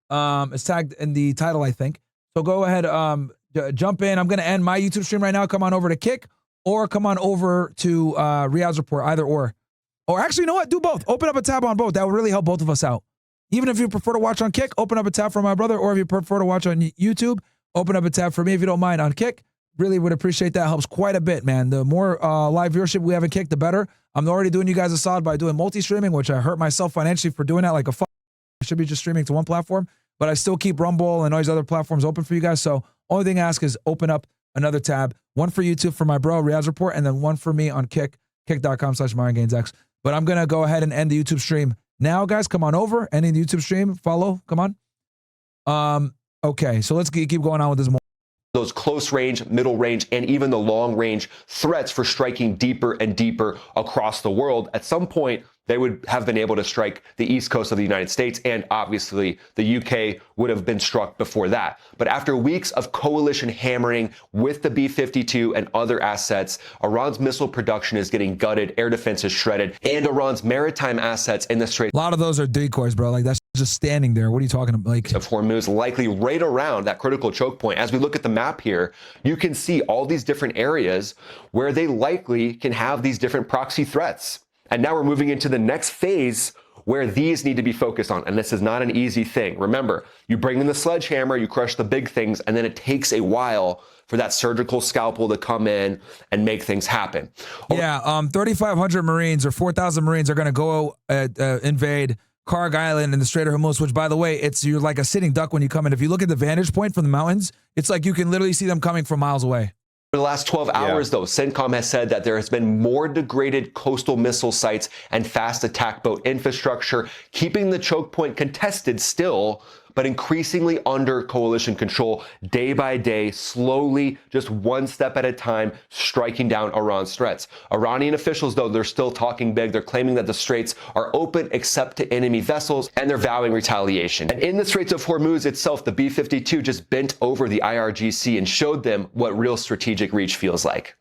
It's tagged in the title, I think. So go ahead, jump in. I'm going to end my YouTube stream right now. Come on over to Kick or come on over to Ryad's Report, either or. Or actually, you know what? Do both. Open up a tab on both. That would really help both of us out. Even if you prefer to watch on Kick, open up a tab for my brother. Or if you prefer to watch on YouTube, open up a tab for me if you don't mind on Kick. Really would appreciate that. Helps quite a bit, man. The more live viewership we have in Kick, the better. I'm already doing you guys a solid by doing multi-streaming, which I hurt myself financially for doing that like a fuck. I should be just streaming to one platform, but I still keep Rumble and all these other platforms open for you guys. So only thing I ask is open up another tab. One for YouTube for my bro, Ryad's Report, and then one for me on Kick, kick.com/MyronGainsX. But I'm going to go ahead and end the YouTube stream now, guys. Come on over. Ending the YouTube stream. Follow. Come on. Okay, so let's keep going on with this more. Those close range, middle range, and even the long range threats for striking deeper and deeper across the world. At some point, they would have been able to strike the east coast of the United States, and obviously the UK would have been struck before that. But after weeks of coalition hammering with the B-52 and other assets, Iran's missile production is getting gutted, air defense is shredded, and Iran's maritime assets in the Strait. A lot of those are decoys, bro. Like, that's just standing there. What are you talking about? Like, of Hormuz, likely right around that critical choke point. As we look at the map here, you can see all these different areas where they likely can have these different proxy threats. And now we're moving into the next phase where these need to be focused on. And this is not an easy thing. Remember, you bring in the sledgehammer, you crush the big things, and then it takes a while for that surgical scalpel to come in and make things happen. Yeah, 3,500 Marines or 4,000 Marines are going to go invade Karg Island in the Strait of Hormuz, which, by the way, you're like a sitting duck when you come in. If you look at the vantage point from the mountains, it's like you can literally see them coming from miles away. For the last 12 hours, though, CENTCOM has said that there has been more degraded coastal missile sites and fast attack boat infrastructure, keeping the choke point contested still, but increasingly under coalition control day by day, slowly, just one step at a time, striking down Iran's threats. Iranian officials, though, they're still talking big. They're claiming that the straits are open except to enemy vessels, and they're vowing retaliation. And in the Straits of Hormuz itself, the B-52 just bent over the IRGC and showed them what real strategic reach feels like.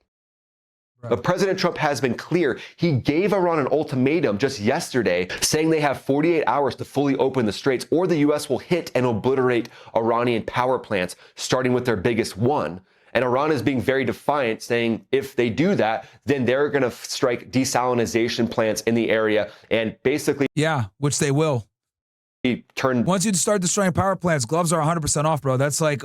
But President Trump has been clear. He gave Iran an ultimatum just yesterday saying they have 48 hours to fully open the straits or the U.S. will hit and obliterate Iranian power plants, starting with their biggest one. And Iran is being very defiant, saying if they do that, then they're going to strike desalinization plants in the area and basically... Yeah, which they will. Once you start destroying power plants, gloves are 100% off, bro. That's like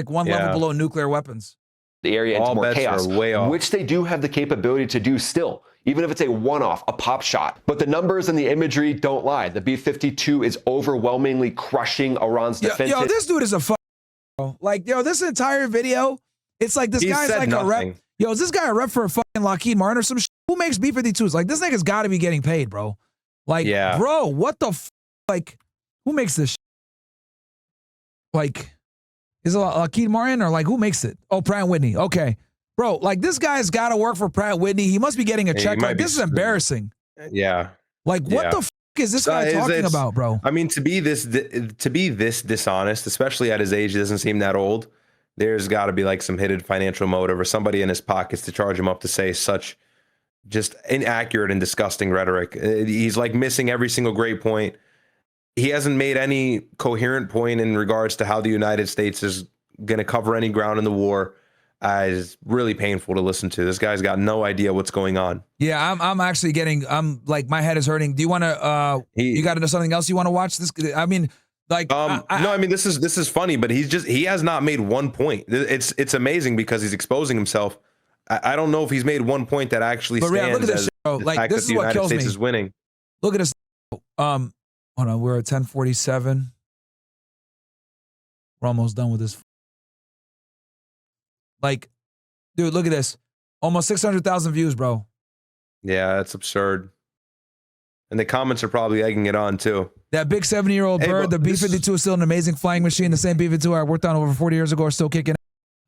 one level below nuclear weapons. The area into more chaos, which they do have the capability to do still, even if it's a one-off, a pop shot. But the numbers and the imagery don't lie. The B-52 is overwhelmingly crushing Iran's defense. Yo, this dude is a like, yo, this entire video, it's like this guy's like nothing. A rep. Yo, is this guy a rep for a fucking Lockheed Martin or some shit? Who makes B-52s? Like, this nigga's got to be getting paid, bro. Like, bro, what the like, who makes this shit? Like... Is it Lockheed Martin or like who makes it? Oh, Pratt & Whitney. Okay. Bro, like this guy's got to work for Pratt & Whitney. He must be getting a check. Like this is embarrassing. Yeah. Like what the is this guy talking about, bro? I mean, to be this dishonest, especially at his age, he doesn't seem that old. There's got to be like some hidden financial motive or somebody in his pockets to charge him up to say such just inaccurate and disgusting rhetoric. He's like missing every single great point. He hasn't made any coherent point in regards to how the United States is going to cover any ground in the war. It's really painful to listen to. This guy's got no idea what's going on. Yeah, I'm actually getting, I'm like, my head is hurting. Do you want to, you got to know something else you want to watch? This, I mean, like, no, I mean, this is funny, but he has not made one point. It's amazing because he's exposing himself. I don't know if he's made one point that actually stands look at this as show. the Like, fact this that the is what United kills States me. is winning. Look at this. Hold on, we're at 10:47. We're almost done with this. Like, dude, look at this. Almost 600,000 views, bro. Yeah, that's absurd. And the comments are probably egging it on, too. That big 70-year-old bird, the B-52 is still an amazing flying machine. The same B-52 I worked on over 40 years ago are still kicking.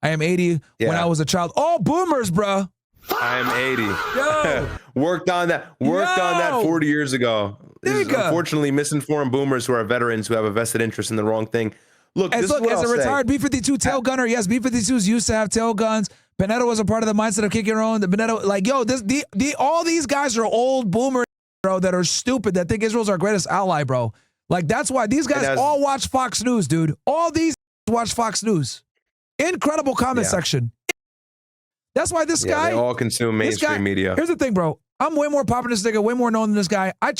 I am 80 when I was a child. All boomers, bro. I'm 80. Yo. Worked on that 40 years ago. Unfortunately, misinformed boomers who are veterans who have a vested interest in the wrong thing. Look, as a retired B-52 tail gunner, yes, B-52s used to have tail guns. Panetta was a part of the mindset of kicking your own. The Panetta, like, yo, all these guys are old boomers, bro, that are stupid, that think Israel's our greatest ally, bro. Like, that's why these guys all watch Fox News, dude. All these watch Fox News. Incredible comment section. That's why this guy... they all consume mainstream media. Here's the thing, bro. I'm way more popular than this nigga, way more known than this guy. I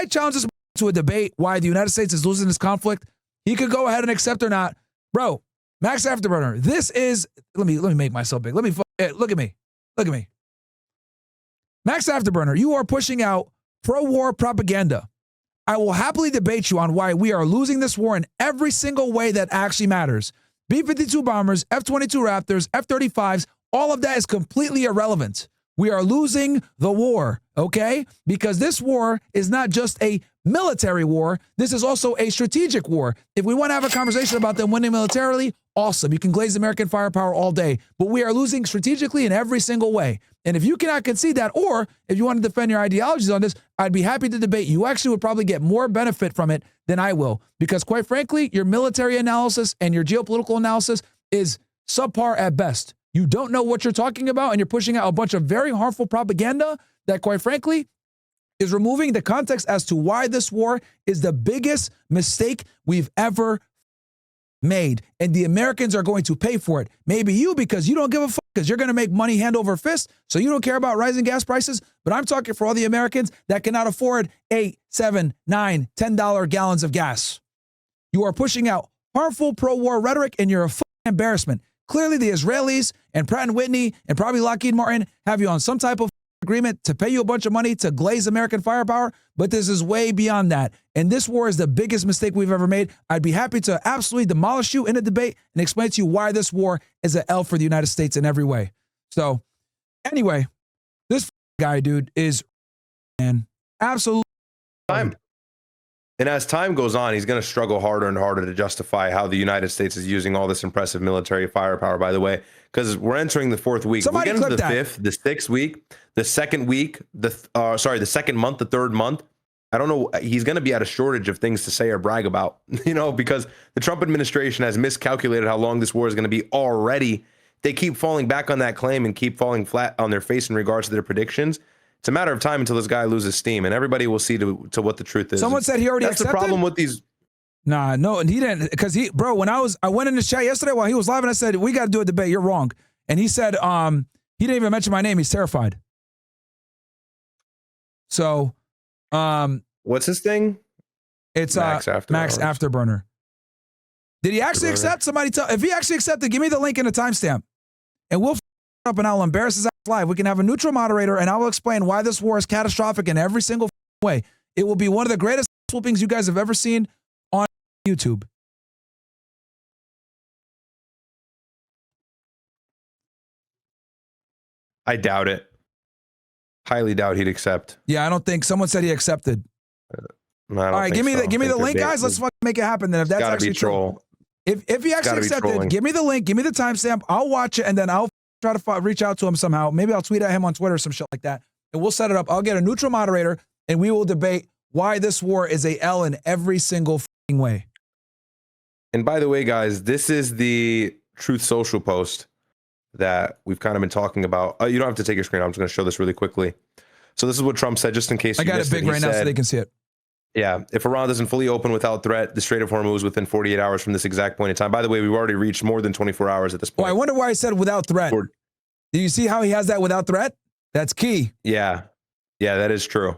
challenge this to a debate why the United States is losing this conflict. He could go ahead and accept or not. Bro, Max Afterburner, this is... Let me make myself big. Look at me. Look at me. Max Afterburner, you are pushing out pro-war propaganda. I will happily debate you on why we are losing this war in every single way that actually matters. B-52 bombers, F-22 Raptors, F-35s, all of that is completely irrelevant. We are losing the war, okay? Because this war is not just a military war. This is also a strategic war. If we want to have a conversation about them winning militarily, awesome. You can glaze American firepower all day. But we are losing strategically in every single way. And if you cannot concede that, or if you want to defend your ideologies on this, I'd be happy to debate. You actually would probably get more benefit from it than I will. Because quite frankly, your military analysis and your geopolitical analysis is subpar at best. You don't know what you're talking about, and you're pushing out a bunch of very harmful propaganda that, quite frankly, is removing the context as to why this war is the biggest mistake we've ever made. And the Americans are going to pay for it. Maybe you, because you don't give a fuck, because you're going to make money hand over fist, so you don't care about rising gas prices. But I'm talking for all the Americans that cannot afford $8, $7, $9, $10 gallons of gas. You are pushing out harmful pro-war rhetoric, and you're a fucking embarrassment. Clearly, the Israelis and Pratt & Whitney and probably Lockheed Martin have you on some type of agreement to pay you a bunch of money to glaze American firepower, but this is way beyond that. And this war is the biggest mistake we've ever made. I'd be happy to absolutely demolish you in a debate and explain to you why this war is an L for the United States in every way. So, anyway, this guy, dude, is, man, absolutely. And as time goes on, he's going to struggle harder and harder to justify how the United States is using all this impressive military firepower, by the way, because we're entering the fourth week. We're getting to the fifth, the sixth week, the second week, the second month, the third month. I don't know. He's going to be at a shortage of things to say or brag about, because the Trump administration has miscalculated how long this war is going to be already. they keep falling back on that claim and keep falling flat on their face in regards to their predictions, it's a matter of time until this guy loses steam, and everybody will see to what the truth is. Someone said he already That's accepted? the problem with these. Nah, no, and he didn't, because bro, when I went in the chat yesterday while he was live and I said, we got to do a debate, you're wrong. And he said, he didn't even mention my name, he's terrified. So, What's his thing? it's Max Afterburner. Did he actually accept? Somebody tell, if he actually accepted, give me the link and the timestamp. And we'll up and I'll embarrass his ass live. We can have a neutral moderator and I will explain why this war is catastrophic in every single way. It will be one of the greatest whoopings you guys have ever seen on YouTube. I doubt it. Highly doubt he'd accept. Yeah, I don't think someone said he accepted. No, I don't All right, give me think the so. link, guys. Let's fucking make it happen. Then if that's actually true, if he actually accepted, give me the link, give me the timestamp. I'll watch it and then I'll try to reach out to him somehow. Maybe I'll tweet at him on Twitter or some shit like that, and we'll set it up. I'll get a neutral moderator and we will debate why this war is a L in every single fucking way. And by the way, guys, this is the Truth Social post that we've kind of been talking about. You don't have to take your screen. I'm just going to show this really quickly. So this is what Trump said, just in case I got it big right now so they can see it. Yeah, if Iran doesn't fully open without threat, the Strait of Hormuz within 48 hours from this exact point in time. By the way, we've already reached more than 24 hours at this point. Well, I wonder why he said without threat. Do you see how he has that without threat? That's key. Yeah, that is true.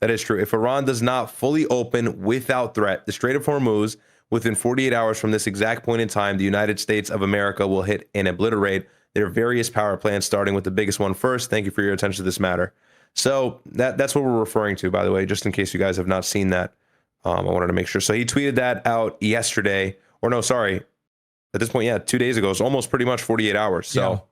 That is true. If Iran does not fully open without threat, the Strait of Hormuz within 48 hours from this exact point in time, the United States of America will hit and obliterate their various power plants, starting with the biggest one first. Thank you for your attention to this matter. So that's what we're referring to, by the way, just in case you guys have not seen that. I wanted to make sure. So he tweeted that out yesterday, or no, sorry. At this point, yeah, 2 days ago. It's almost pretty much 48 hours. So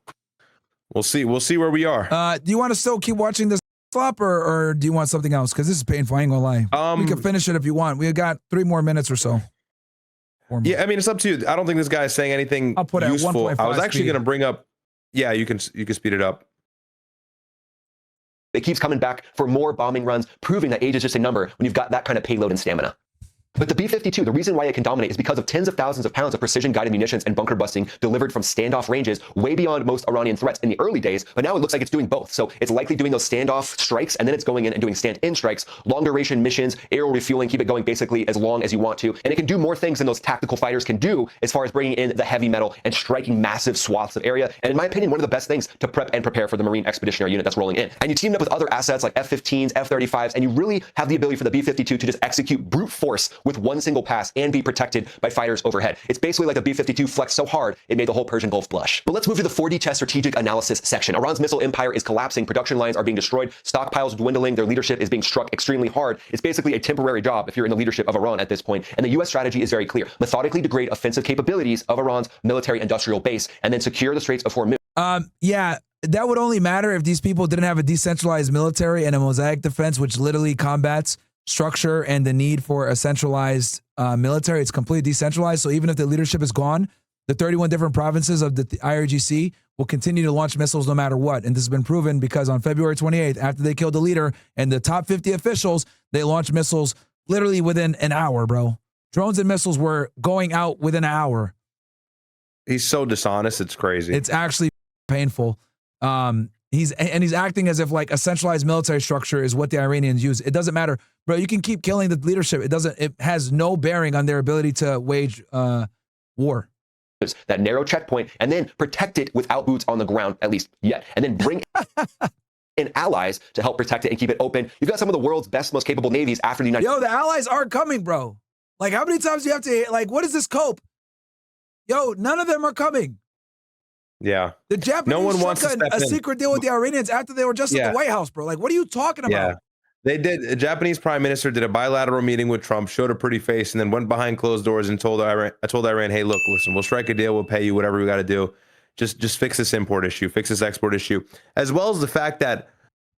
we'll see. We'll see where we are. Do you want to still keep watching this flop or do you want something else? Because this is painful. I ain't gonna lie. We can finish it if you want. We got 3 more minutes or so. Yeah, I mean, it's up to you. I don't think this guy is saying anything I'll put it useful. at 1.5 I was actually speed. going to bring up. Yeah, you can speed it up. It keeps coming back for more bombing runs, proving that age is just a number when you've got that kind of payload and stamina. But the B-52, the reason why it can dominate is because of tens of thousands of pounds of precision-guided munitions and bunker busting delivered from standoff ranges way beyond most Iranian threats in the early days, but now it looks like it's doing both. So it's likely doing those standoff strikes, and then it's going in and doing stand-in strikes, long-duration missions, aerial refueling, keep it going basically as long as you want to. And it can do more things than those tactical fighters can do as far as bringing in the heavy metal and striking massive swaths of area. And in my opinion, one of the best things to prep and prepare for the Marine Expeditionary Unit that's rolling in. And you team it up with other assets like F-15s, F-35s, and you really have the ability for the B-52 to just execute brute force with one single pass and be protected by fighters overhead. It's basically like the B-52 flexed so hard, it made the whole Persian Gulf blush. But let's move to the 4D test strategic analysis section. Iran's missile empire is collapsing, production lines are being destroyed, stockpiles dwindling, their leadership is being struck extremely hard. It's basically a temporary job if you're in the leadership of Iran at this point. And the US strategy is very clear. Methodically degrade offensive capabilities of Iran's military industrial base and then secure the Straits of Hormuz. Yeah, that would only matter if these people didn't have a decentralized military and a mosaic defense, which literally combats structure and the need for a centralized military. It's completely decentralized. So even if the leadership is gone, the 31 different provinces of the IRGC will continue to launch missiles no matter what. And this has been proven because on February 28th, after they killed the leader and the top 50 officials, they launched missiles literally within an hour, bro. Drones and missiles were going out within an hour. He's so dishonest. It's crazy. It's actually painful. He's acting as if like a centralized military structure is what the Iranians use. It doesn't matter, bro. You can keep killing the leadership. It has no bearing on their ability to wage war. That narrow checkpoint and then protect it without boots on the ground, at least yet. And then bring in allies to help protect it and keep it open. You've got some of the world's best, most capable navies after the United States. Yo, the allies are coming, bro. Like, how many times do you have to, like, what is this cope? Yo, none of them are coming. Yeah. The Japanese no one wants to step a secret deal with the Iranians after they were just at the White House, bro. Like, what are you talking about? Yeah. They did. A Japanese prime minister did a bilateral meeting with Trump, showed a pretty face, and then went behind closed doors and told Iran, hey, look, listen, we'll strike a deal. We'll pay you whatever we got to do. Just fix this import issue, fix this export issue, as well as the fact that,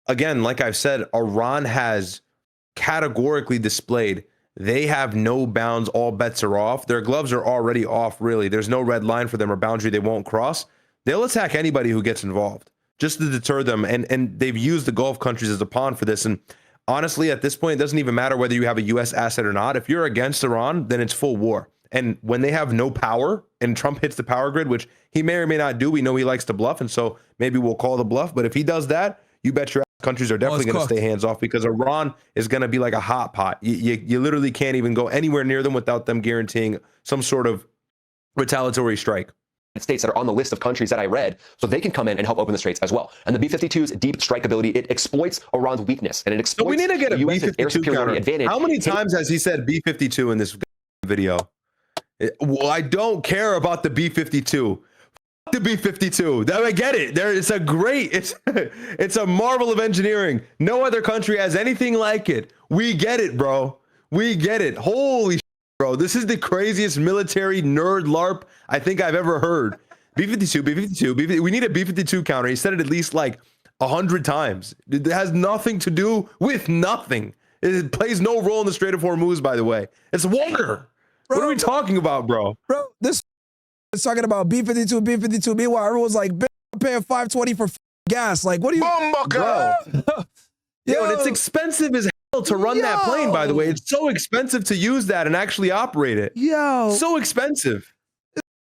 again, like I've said, Iran has categorically displayed they have no bounds. All bets are off. Their gloves are already off, really. There's no red line for them or boundary they won't cross. They'll attack anybody who gets involved just to deter them. And they've used the Gulf countries as a pawn for this. And honestly, at this point, it doesn't even matter whether you have a U.S. asset or not. If you're against Iran, then it's full war. And when they have no power and Trump hits the power grid, which he may or may not do, we know he likes to bluff. And so maybe we'll call the bluff. But if he does that, you bet your ass countries are definitely going to stay hands off, because Iran is going to be like a hot pot. You literally can't even go anywhere near them without them guaranteeing some sort of retaliatory strike. States that are on the list of countries that I read, so they can come in and help open the straits as well. And the B-52's deep strike ability, it exploits Iran's weakness, and it exploits we need to get a U.S.'s air B-52 superiority counter. advantage. How many times has he said B-52 in this video? Well, I don't care about the B-52. The B-52. I get it. It's a great, it's a marvel of engineering. No other country has anything like it. We get it, bro. We get it. Holy shit, bro. This is the craziest military nerd LARP I think I've ever heard. B-52, B-52, we need a B-52 counter. He said it at least like 100 times. It has nothing to do with nothing. It plays no role in the Strait of Hormuz, by the way. It's water. Bro, what are we talking about, bro? Bro, this is talking about B-52, B-52. Meanwhile, everyone's like, I'm paying $5.20 for gas. Like, what are you... Bro. Yo, and it's expensive as hell to run that plane, by the way. It's so expensive to use that and actually operate it. So expensive.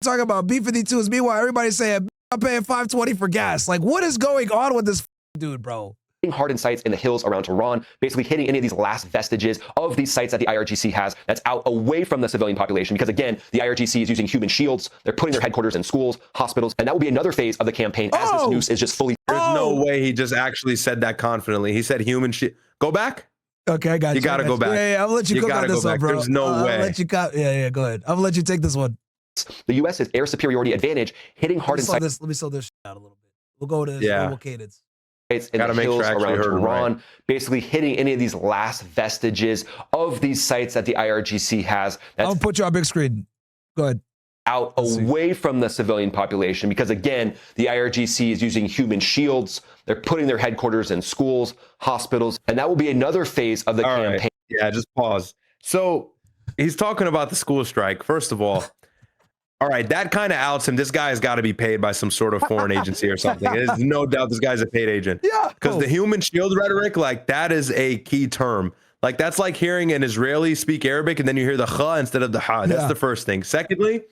Talking about B-52s. Meanwhile, everybody's saying, I'm paying $5.20 for gas. Like, what is going on with this dude, bro? Hardened sites in the hills around Tehran, basically hitting any of these last vestiges of these sites that the IRGC has that's out away from the civilian population. Because again, the IRGC is using human shields. They're putting their headquarters in schools, hospitals, and that will be another phase of the campaign as this noose is just fully... There's no way he just actually said that confidently. He said human shield. Go back. Okay, I got you. You got to go back. Yeah, I'll let you go on this one, bro. There's no way. I'll let you go. Yeah, go ahead. I'll let you take this one. The U.S.'s air superiority advantage hitting hardened sites. Let me slow this out a little bit. We'll go to normal cadence. In the hills around Tehran, basically hitting any of these last vestiges of these sites that the IRGC has. I'll put you on big screen. Go ahead. Out away from the civilian population, because again, the IRGC is using human shields. They're putting their headquarters in schools, hospitals, and that will be another phase of the campaign. Right. Yeah, just pause. So he's talking about the school strike. First of all, all right, that kind of outs him. This guy has got to be paid by some sort of foreign agency or something. There's no doubt this guy's a paid agent. Yeah. Because the human shield rhetoric, like, that is a key term. Like, that's like hearing an Israeli speak Arabic and then you hear the ha instead of the ha. That's the first thing. Secondly,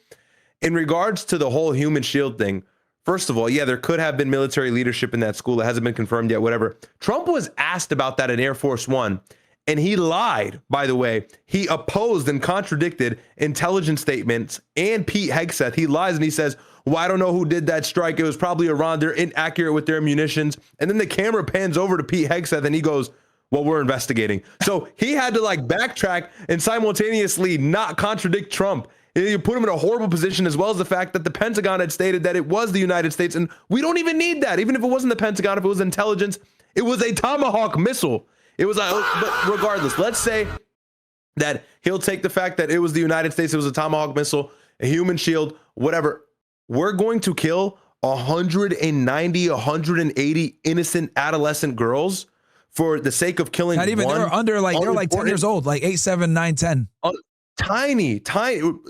in regards to the whole human shield thing, first of all, yeah, there could have been military leadership in that school. It hasn't been confirmed yet, whatever. Trump was asked about that in Air Force One. And he lied, by the way. He opposed and contradicted intelligence statements and Pete Hegseth. He lies and he says, well, I don't know who did that strike. It was probably Iran. They're inaccurate with their munitions. And then the camera pans over to Pete Hegseth and he goes, well, we're investigating. So he had to like backtrack and simultaneously not contradict Trump. You put him in a horrible position, as well as the fact that the Pentagon had stated that it was the United States. And we don't even need that. Even if it wasn't the Pentagon, if it was intelligence, it was a Tomahawk missile. It was, but regardless, let's say that he'll take the fact that it was the United States, it was a Tomahawk missile, a human shield, whatever. We're going to kill 190, 180 innocent adolescent girls for the sake of killing not even, one. They're like 10 years old, like 8, 7, 9, 10. Tiny.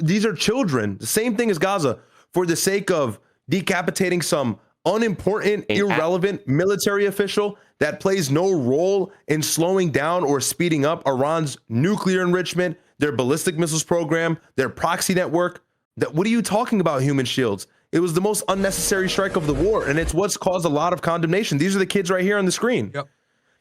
These are children. The same thing as Gaza, for the sake of decapitating some unimportant, irrelevant military official that plays no role in slowing down or speeding up Iran's nuclear enrichment, their ballistic missiles program, their proxy network. What are you talking about, human shields? It was the most unnecessary strike of the war, and it's what's caused a lot of condemnation. These are the kids right here on the screen. Yep.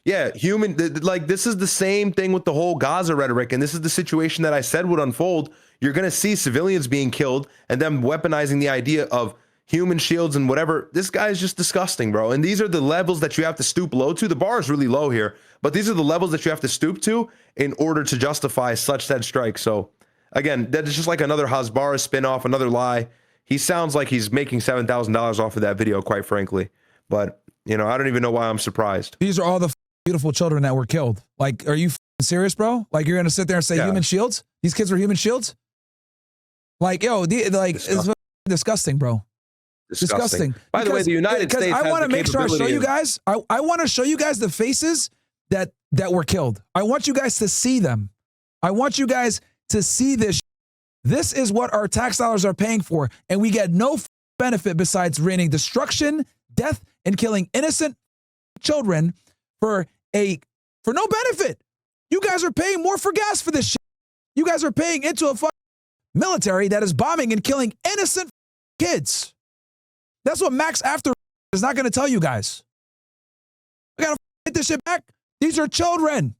Yeah, this is the same thing with the whole Gaza rhetoric, and this is the situation that I said would unfold. You're going to see civilians being killed and them weaponizing the idea of human shields and whatever. This guy is just disgusting, bro. And these are the levels that you have to stoop low to. The bar is really low here, but these are the levels that you have to stoop to in order to justify such said strike. So again, that is just like another Hasbara spinoff, another lie. He sounds like he's making $7,000 off of that video, quite frankly. But, I don't even know why I'm surprised. These are all the beautiful children that were killed. Like, are you serious, bro? Like, you're going to sit there and say human shields? These kids were human shields? Like, it's disgusting, bro. Disgusting. By the way, the United States I want to make sure I show you guys. I want to show you guys the faces that were killed. I want you guys to see them. I want you guys to see this. This is what our tax dollars are paying for, and we get no benefit besides raining destruction, death, and killing innocent children for no benefit. You guys are paying more for gas for this shit. You guys are paying into a military that is bombing and killing innocent kids. That's what Max Afterburner is not going to tell you guys. We got to get this shit back. These are children.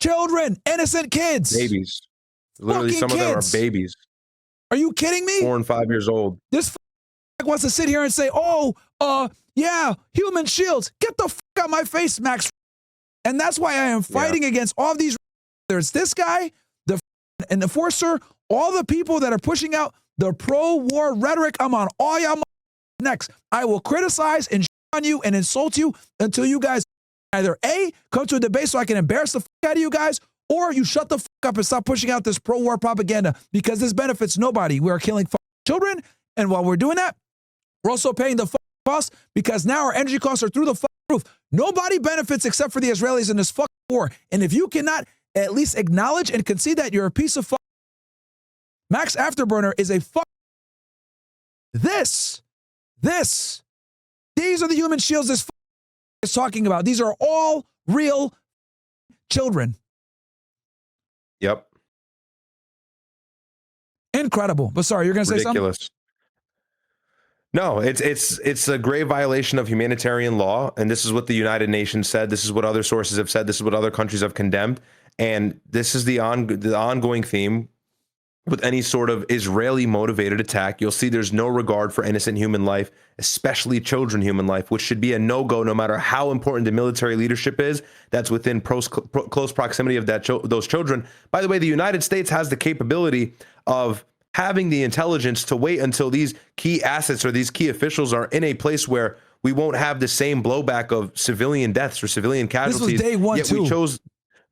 Children, innocent kids. Babies. Literally, Fucking some of them kids. are babies. Are you kidding me? 4 and 5 years old. This wants to sit here and say, yeah, human shields. Get the fuck out of my face, Max. And that's why I am fighting against all of these. There's this guy, the enforcer, all the people that are pushing out the pro-war rhetoric. I'm on all y'all next. I will criticize and on you and insult you until you guys either A, come to a debate so I can embarrass the fuck out of you guys, or you shut the fuck up and stop pushing out this pro-war propaganda, because this benefits nobody. We are killing children, and while we're doing that, we're also paying the cost, because now our energy costs are through the roof. Nobody benefits except for the Israelis in this fucking war. And if you cannot at least acknowledge and concede that, you're a piece of Max Afterburner is a These are the human shields this is talking about. These are all real children. Yep. Incredible. But sorry, you're going to say something? Ridiculous. No, it's a grave violation of humanitarian law, and this is what the United Nations said. This is what other sources have said. This is what other countries have condemned, and this is the ongoing theme with any sort of Israeli-motivated attack. You'll see there's no regard for innocent human life, especially children human life, which should be a no-go no matter how important the military leadership is that's within close proximity of those children. By the way, the United States has the capability of having the intelligence to wait until these key assets or these key officials are in a place where we won't have the same blowback of civilian deaths or civilian casualties. This was day one, Yet too.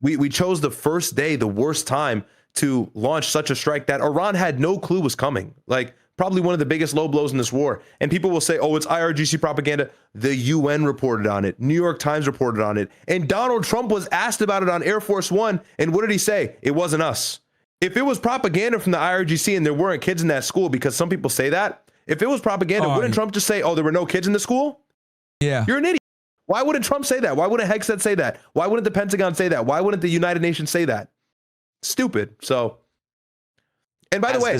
We chose the first day, the worst time, to launch such a strike that Iran had no clue was coming. Like, probably one of the biggest low blows in this war. And people will say, oh, it's IRGC propaganda. The UN reported on it. New York Times reported on it. And Donald Trump was asked about it on Air Force One. And what did he say? It wasn't us. If it was propaganda from the IRGC and there weren't kids in that school, because some people say that, if it was propaganda, wouldn't Trump just say, oh, there were no kids in the school? Yeah. You're an idiot. Why wouldn't Trump say that? Why wouldn't Hegseth say that? Why wouldn't the Pentagon say that? Why wouldn't the United Nations say that? Stupid. So, and by the way,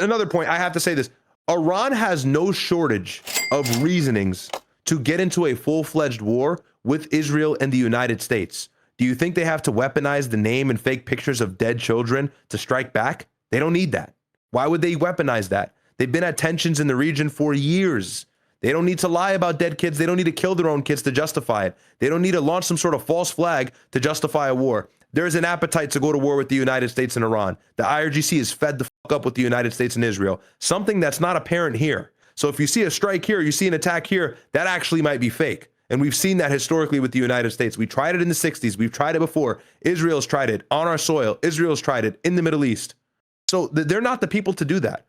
another point, I have to say this. Iran has no shortage of reasonings to get into a full-fledged war with Israel and the United States. Do you think they have to weaponize the name and fake pictures of dead children to strike back? They don't need that. Why would they weaponize that? They've been at tensions in the region for years. They don't need to lie about dead kids. They don't need to kill their own kids to justify it. They don't need to launch some sort of false flag to justify a war. There's an appetite to go to war with the United States and Iran. The IRGC is fed the fuck up with the United States and Israel, something that's not apparent here. So if you see a strike here, you see an attack here, that actually might be fake. And we've seen that historically with the United States. We tried it in the 60s. We've tried it before. Israel's tried it on our soil. Israel's tried it in the Middle East. So they're not the people to do that.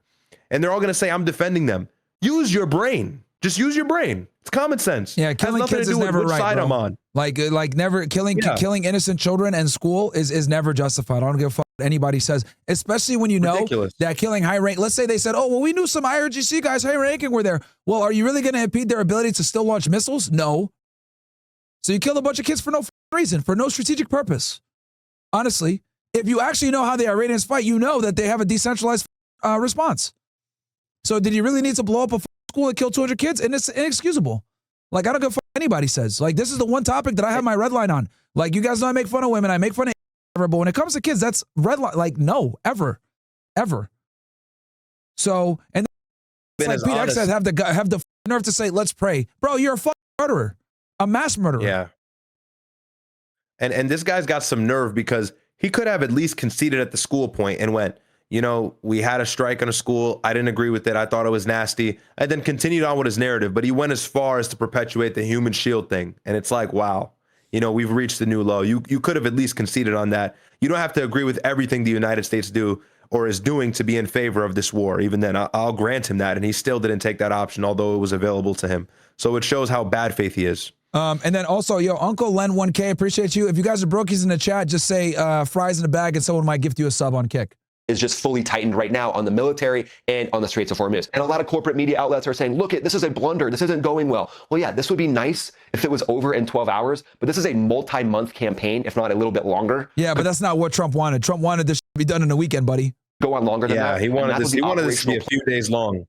And they're all going to say, I'm defending them. Use your brain. Just use your brain. It's common sense. Yeah, killing kids is never right, side bro. I'm on. Like never killing innocent children in school is never justified. I don't give a fuck what anybody says, especially when you know that killing high rank. Let's say they said, oh, well, we knew some IRGC guys high ranking were there. Well, are you really going to impede their ability to still launch missiles? No. So you killed a bunch of kids for no reason, for no strategic purpose. Honestly, if you actually know how the Iranians fight, you know that they have a decentralized response. So did you really need to blow up a school and kill 200 kids? And it's inexcusable. Like, I don't give a fuck what anybody says. Like, this is the one topic that I have my red line on. Like, you guys know I make fun of women. I make fun of but when it comes to kids, that's red line. Like, no, ever. So, and then like Pete Hegseth have the nerve to say, let's pray. Bro, you're a fucking murderer. A mass murderer. Yeah. And this guy's got some nerve, because he could have at least conceded at the school point and went, you know, we had a strike on a school. I didn't agree with it. I thought it was nasty. And then continued on with his narrative. But he went as far as to perpetuate the human shield thing. And it's like, wow, you know, we've reached the new low. You could have at least conceded on that. You don't have to agree with everything the United States do or is doing to be in favor of this war. Even then, I'll grant him that. And he still didn't take that option, although it was available to him. So it shows how bad faith he is. And then also, yo, Uncle Len 1K, appreciate you. If you guys are brokies in the chat, just say fries in the bag and someone might gift you a sub on Kick. Is just fully tightened right now on the military and on the Straits of Hormuz. And a lot of corporate media outlets are saying, look, this is a blunder. This isn't going well. Well, yeah, this would be nice if it was over in 12 hours, but this is a multi-month campaign, if not a little bit longer. Yeah, but that's not what Trump wanted. Trump wanted this to be done in a weekend, buddy. go on longer than that. He wanted this to be a few days long.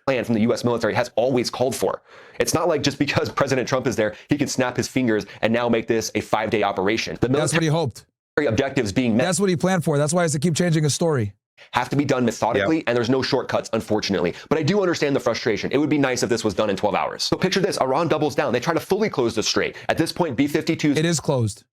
Plan from the U.S. military has always called for. It's not like just because President Trump is there, he can snap his fingers and now make this a 5-day operation. The That's what he hoped. Objectives being met. That's what he planned for. That's why he has to keep changing his story. Have to be done methodically, and there's no shortcuts, unfortunately. But I do understand the frustration. It would be nice if this was done in 12 hours. So picture this, Iran doubles down. They try to fully close the Strait. At this point, B-52s... It is closed.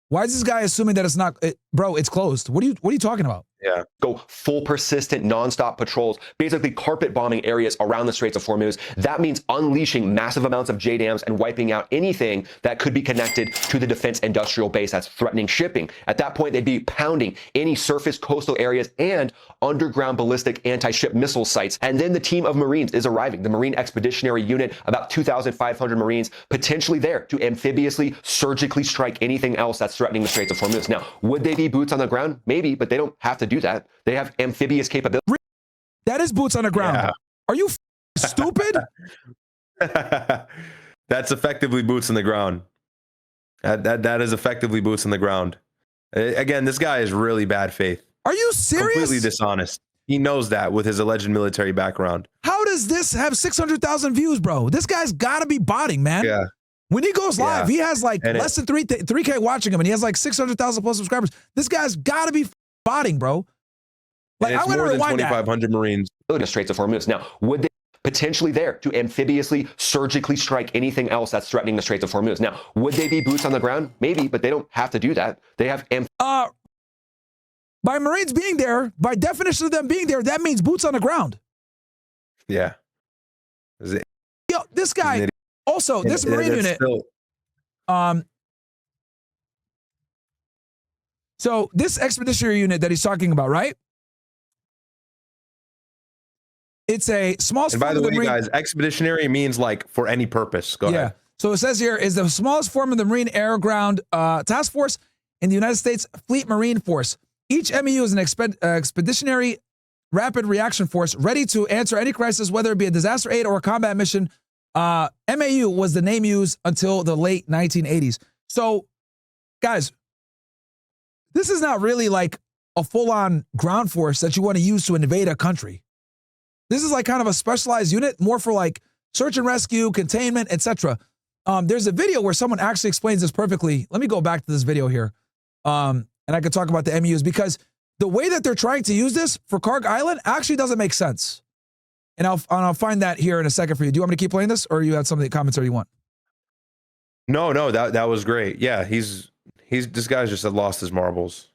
Why is this guy assuming that it's not... bro, it's closed. What are you talking about? Yeah. Go full persistent nonstop patrols, basically carpet bombing areas around the Straits of Hormuz. That means unleashing massive amounts of JDAMs and wiping out anything that could be connected to the defense industrial base that's threatening shipping. At that point, they'd be pounding any surface coastal areas and underground ballistic anti-ship missile sites. And then the team of Marines is arriving. The Marine Expeditionary Unit, about 2,500 Marines, potentially there to amphibiously, surgically strike anything else that's threatening the Straits of Hormuz. Now, would they be boots on the ground? Maybe, but they don't have to do that. They have amphibious capability. That is boots on the ground. Yeah. Are you stupid? That's effectively boots on the ground. That is effectively boots on the ground. Again, this guy is really bad faith. Are you serious? Completely dishonest. He knows that with his alleged military background. How does this have 600,000 views, bro? This guy's got to be botting, man. Yeah. When he goes live, he has like and less than 3K watching him, and he has like 600,000 plus subscribers. This guy's got to be botting, bro. Like, it's I'm going more to than rewind 2,500 Marines. The Straits of Hormuz. Now, would they potentially there to amphibiously, surgically strike anything else that's threatening the Straits of Hormuz? Now, would they be boots on the ground? Maybe, but they don't have to do that. They have by Marines being there, by definition of them being there, that means boots on the ground. Yeah. Yo, this guy, also, this Marine unit, so this expeditionary unit that he's talking about, right? It's a small. And by the way, guys, expeditionary means like for any purpose. Go ahead. So it says here is the smallest form of the Marine Air Ground Task Force in the United States Fleet Marine Force. Each MEU is an expeditionary rapid reaction force ready to answer any crisis, whether it be a disaster aid or a combat mission. MAU was the name used until the late 1980s. So, guys, this is not really like a full-on ground force that you want to use to invade a country. This is like kind of a specialized unit, more for like search and rescue, containment, etc. There's a video where someone actually explains this perfectly. Let me go back to this video here. And I could talk about the MUs because the way that they're trying to use this for Kirk Island actually doesn't make sense. And I'll find that here in a second for you. Do you want me to keep playing this, or you had some of the commentary you want? No, that was great. Yeah, this guy's just lost his marbles.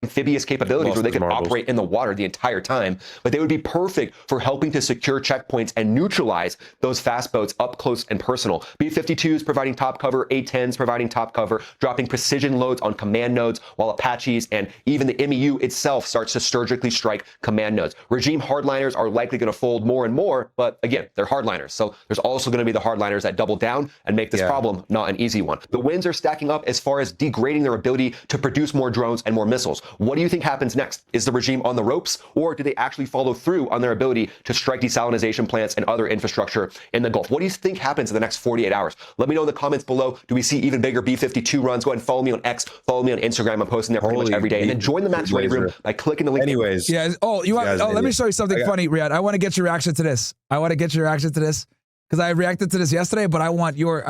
Amphibious capabilities where they can operate in the water the entire time, but they would be perfect for helping to secure checkpoints and neutralize those fast boats up close and personal. B-52s providing top cover, A-10s providing top cover, dropping precision loads on command nodes, while Apaches and even the MEU itself starts to surgically strike command nodes. Regime hardliners are likely going to fold more and more, but again, they're hardliners. So there's also going to be the hardliners that double down and make this problem not an easy one. The wins are stacking up as far as degrading their ability to produce more drones and more missiles. What do you think happens next? Is the regime on the ropes, or do they actually follow through on their ability to strike desalinization plants and other infrastructure in the Gulf? What do you think happens in the next 48 hours? Let me know in the comments below. Do we see even bigger B-52 runs? Go ahead and follow me on X, follow me on Instagram. I'm posting there pretty much every day. And then join the Max Ready Room by clicking the link. Anyways. Yeah. Let me show you something funny, Ryad. I want to get your reaction to this. Because I reacted to this yesterday, but I want your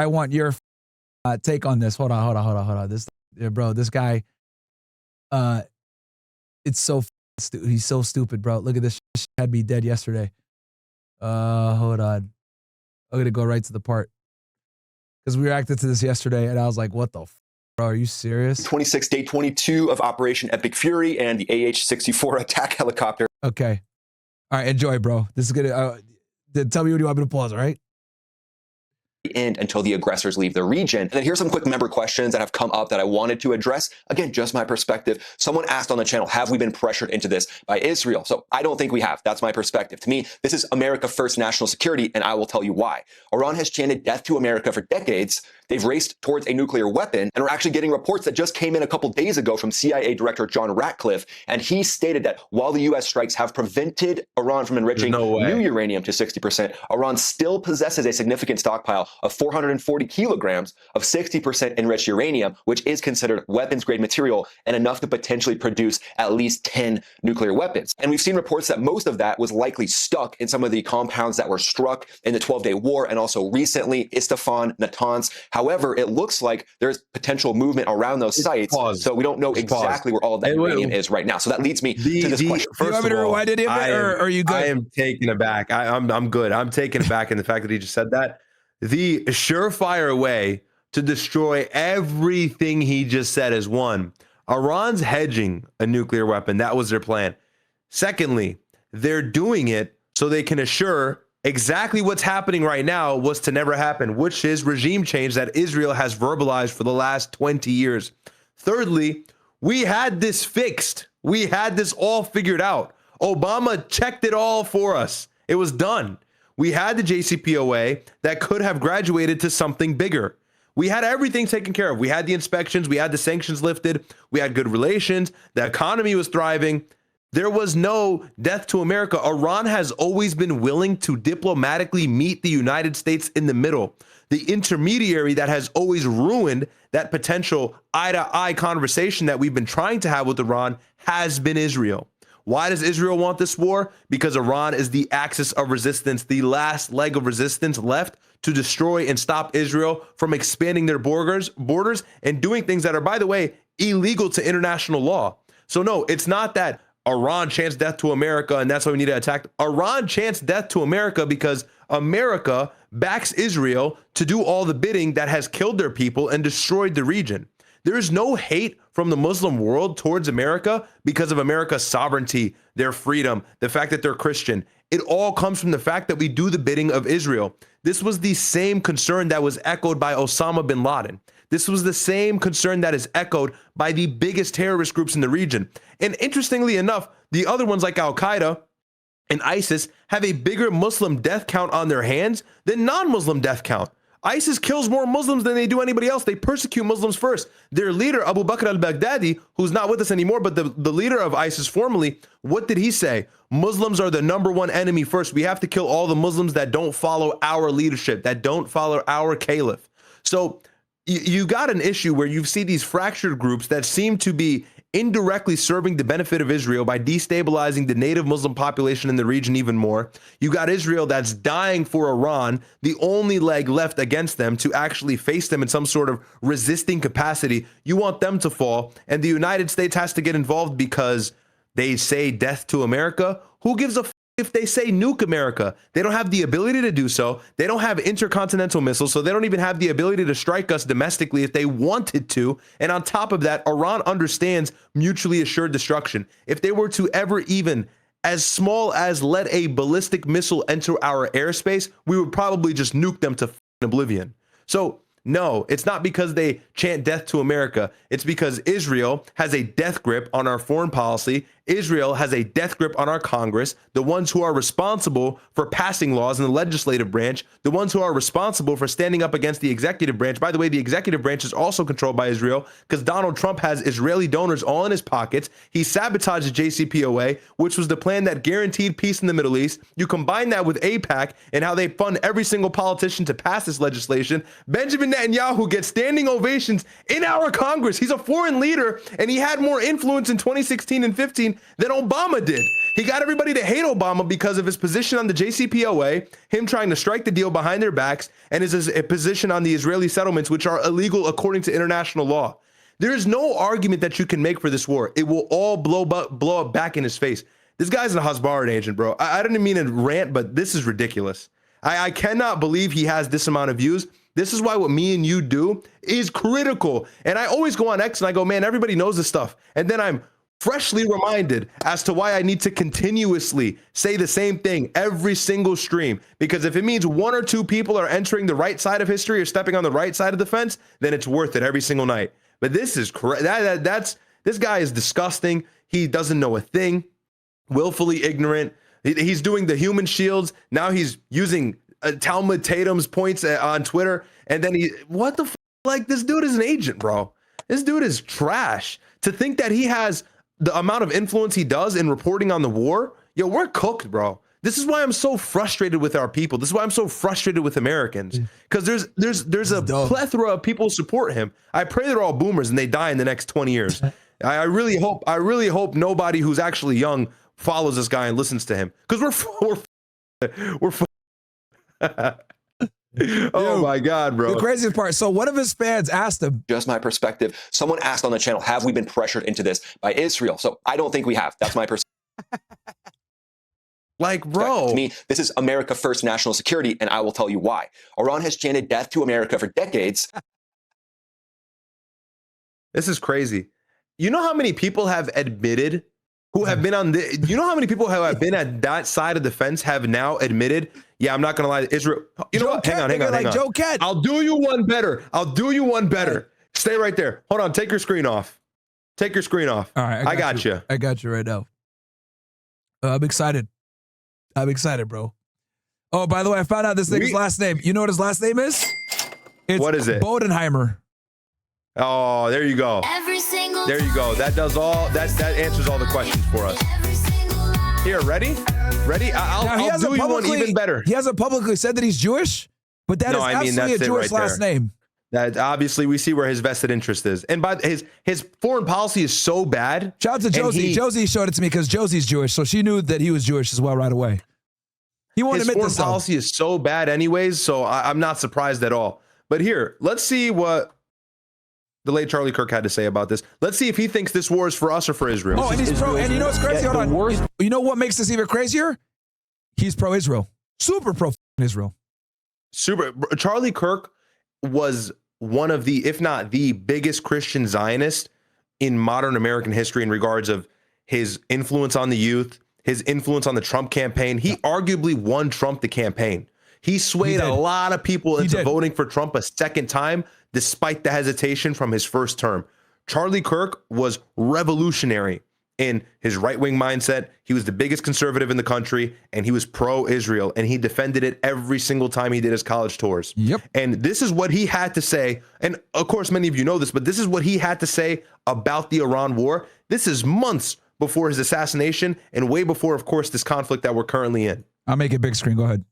take on this. Hold on. This guy, it's so he's so stupid, bro. Look at this. Had me dead yesterday. Hold on. I'm gonna go right to the part because we reacted to this yesterday, and I was like, "What the, bro? Are you serious?" 26, day 22 of Operation Epic Fury and the AH-64 attack helicopter. Okay. All right, enjoy, bro. This is gonna. Tell me what you want me to pause. All right. End until the aggressors leave the region. And then here's some quick member questions that have come up that I wanted to address. Again, just my perspective. Someone asked on the channel, have we been pressured into this by Israel? So I don't think we have. That's my perspective. To me, this is America first national security, and I will tell you why. Iran has chanted death to America for decades. They've raced towards a nuclear weapon, and we're actually getting reports that just came in a couple days ago from CIA Director John Ratcliffe, and he stated that while the U.S. strikes have prevented Iran from enriching new uranium to 60%, Iran still possesses a significant stockpile of 440 kilograms of 60% enriched uranium, which is considered weapons-grade material and enough to potentially produce at least 10 nuclear weapons. And we've seen reports that most of that was likely stuck in some of the compounds that were struck in the 12-day war and also recently Isfahan, Natanz. However, it looks like there's potential movement around those sites, so we don't know exactly where all of that uranium is right now. So that leads me to this question. Do you want me to rewind it, or are you good? I am taken aback. I'm good. I'm taken aback in the fact that he just said that. The surefire way to destroy everything he just said is, one, Iran's hedging a nuclear weapon. That was their plan. Secondly, they're doing it so they can assure exactly what's happening right now was to never happen, which is regime change that Israel has verbalized for the last 20 years. Thirdly, we had this fixed. We had this all figured out. Obama checked it all for us. It was done. We had the JCPOA that could have graduated to something bigger. We had everything taken care of. We had the inspections. We had the sanctions lifted. We had good relations. The economy was thriving. There was no death to America. Iran has always been willing to diplomatically meet the United States in the middle. The intermediary that has always ruined that potential eye-to-eye conversation that we've been trying to have with Iran has been Israel. Why does Israel want this war? Because Iran is the axis of resistance, the last leg of resistance left to destroy and stop Israel from expanding their borders and doing things that are, by the way, illegal to international law. So no, it's not that Iran chants death to America and that's why we need to attack. Iran chants death to America because America backs Israel to do all the bidding that has killed their people and destroyed the region. There is no hate from the Muslim world towards America because of America's sovereignty, their freedom, the fact that they're Christian. It all comes from the fact that we do the bidding of Israel. This was the same concern that was echoed by Osama bin Laden. This was the same concern that is echoed by the biggest terrorist groups in the region. And interestingly enough, the other ones like Al-Qaeda and ISIS have a bigger Muslim death count on their hands than non-Muslim death count. ISIS kills more Muslims than they do anybody else. They persecute Muslims first. Their leader, Abu Bakr al-Baghdadi, who's not with us anymore, but the leader of ISIS formerly, what did he say? Muslims are the number one enemy first. We have to kill all the Muslims that don't follow our leadership, that don't follow our caliph. So you got an issue where you see these fractured groups that seem to be indirectly serving the benefit of Israel by destabilizing the native Muslim population in the region even more. You got Israel that's dying for Iran, the only leg left against them to actually face them in some sort of resisting capacity. You want them to fall, and the United States has to get involved because they say death to America. Who gives a if they say nuke America? They don't have the ability to do so. They don't have intercontinental missiles, so they don't even have the ability to strike us domestically if they wanted to. And on top of that, Iran understands mutually assured destruction. If they were to ever even as small as let a ballistic missile enter our airspace, we would probably just nuke them to oblivion. So no, it's not because they chant death to America. It's because Israel has a death grip on our foreign policy. Israel has a death grip on our Congress, the ones who are responsible for passing laws in the legislative branch, the ones who are responsible for standing up against the executive branch. By the way, the executive branch is also controlled by Israel because Donald Trump has Israeli donors all in his pockets. He sabotaged the JCPOA, which was the plan that guaranteed peace in the Middle East. You combine that with AIPAC and how they fund every single politician to pass this legislation. Benjamin Netanyahu gets standing ovations in our Congress. He's a foreign leader, and he had more influence in 2016 and 15 than Obama did. He got everybody to hate Obama because of his position on the JCPOA, him trying to strike the deal behind their backs, and his position on the Israeli settlements, which are illegal according to international law. There is no argument that you can make for this war. It will all blow up back in his face. This guy's a Hasbara agent, bro. I didn't mean to rant, but this is ridiculous. I cannot believe he has this amount of views. This is why what me and you do is critical. And I always go on X and I go, man, everybody knows this stuff. And then I'm freshly reminded as to why I need to continuously say the same thing every single stream. Because if it means one or two people are entering the right side of history or stepping on the right side of the fence, then it's worth it every single night. But this is this guy is disgusting. He doesn't know a thing, willfully ignorant. He's doing the human shields. Now he's using Talmud Tatum's points on Twitter. And then what the Like, this dude is an agent, bro. This dude is trash. To think that he has the amount of influence he does in reporting on the war, yo, we're cooked, bro. This is why I'm so frustrated with our people. This is why I'm so frustrated with Americans, because there's a plethora of people who support him. I pray they're all boomers and they die in the next 20 years. I really hope nobody who's actually young follows this guy and listens to him, because we're oh my God, bro. The craziest part. So one of his fans asked him. Just my perspective. Someone asked on the channel, have we been pressured into this by Israel? So I don't think we have. That's my perspective. Like, bro. To me, this is America first national security, and I will tell you why. Iran has chanted death to America for decades. This is crazy. You know how many people have admitted who have been on the, you know how many people who have been at that side of the fence have now admitted, yeah, I'm not going to lie, Israel. You know what? Hang on. Joe Kent. I'll do you one better. Stay right there. Hold on. Take your screen off. Take your screen off. All right. I got you. I got you right now. I'm excited. Bro. Oh, by the way, I found out this nigga's last name. You know what his last name is? What is it? Bodenheimer. Oh, there you go. There you go. That does all. That answers all the questions for us. Here, ready? I'll do you one even better. He hasn't publicly said that he's Jewish, but that is absolutely a Jewish last name. That obviously we see where his vested interest is, and by his foreign policy is so bad. Shout out to Josie. Josie showed it to me because Josie's Jewish, so she knew that he was Jewish as well right away. He won't admit this. His foreign policy is so bad, anyways. So I'm not surprised at all. But here, let's see what the late Charlie Kirk had to say about this. Let's see if he thinks this war is for us or for Israel. Oh, and he's pro. And you know what's crazy? Hold on. You know what makes this even crazier? He's pro-Israel. Super pro-Israel. Super. Charlie Kirk was one of the, if not the biggest Christian Zionist in modern American history in regards of his influence on the youth, his influence on the Trump campaign. He arguably won Trump the campaign. He swayed a lot of people into voting for Trump a second time, despite the hesitation from his first term. Charlie Kirk was revolutionary in his right-wing mindset. He was the biggest conservative in the country, and he was pro-Israel, and he defended it every single time he did his college tours. Yep. And this is what he had to say, and of course many of you know this, but this is what he had to say about the Iran war. This is months before his assassination, and way before, of course, this conflict that we're currently in. I'll make it big screen. Go ahead.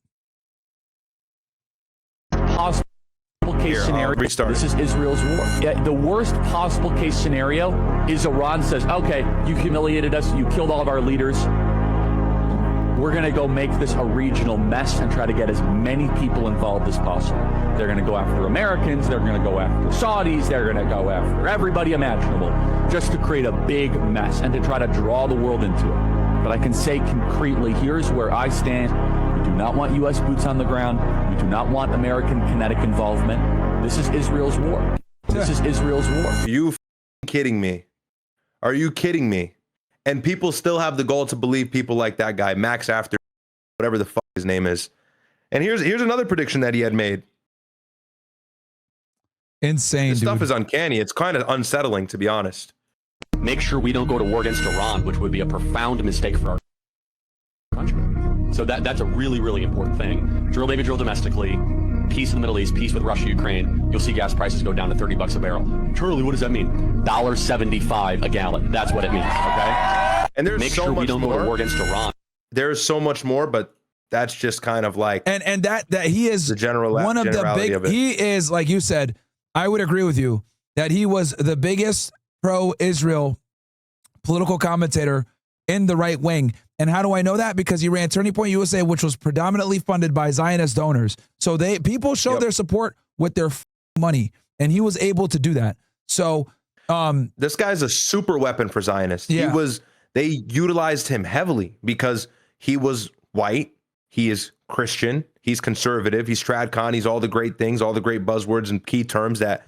Possible case scenario. This is Israel's war. Yeah, the worst possible case scenario is Iran says, okay, you humiliated us, you killed all of our leaders. We're going to go make this a regional mess and try to get as many people involved as possible. They're going to go after Americans, they're going to go after Saudis, they're going to go after everybody imaginable, just to create a big mess and to try to draw the world into it. But I can say concretely, here's where I stand. We do not want U.S. boots on the ground. We do not want American kinetic involvement. This is Israel's war. This is Israel's war. Are you kidding me? Are you kidding me? And people still have the goal to believe people like that guy, Max After, whatever the fuck his name is. And here's another prediction that he had made. Insane, This stuff is uncanny. It's kind of unsettling, to be honest. Make sure we don't go to war against Iran, which would be a profound mistake for our country. So that's a really, really important thing. Drill, baby, drill domestically. Peace in the Middle East, peace with Russia, Ukraine. You'll see gas prices go down to $30 a barrel. Charlie, what does that mean? $1.75 a gallon. That's what it means, okay? And there's Make so sure much we don't more. go to war against Iran. There's so much more, but that's just kind of like and that he is the one of the big. of it. He is, like you said, I would agree with you that he was the biggest pro-Israel political commentator in the right wing. And how do I know that? Because he ran Turning Point USA, which was predominantly funded by Zionist donors. So people showed their support with their money, and he was able to do that. So this guy's a super weapon for Zionists. Yeah. They utilized him heavily because he was white, he is Christian, he's conservative, he's TradCon, he's all the great things, all the great buzzwords and key terms that,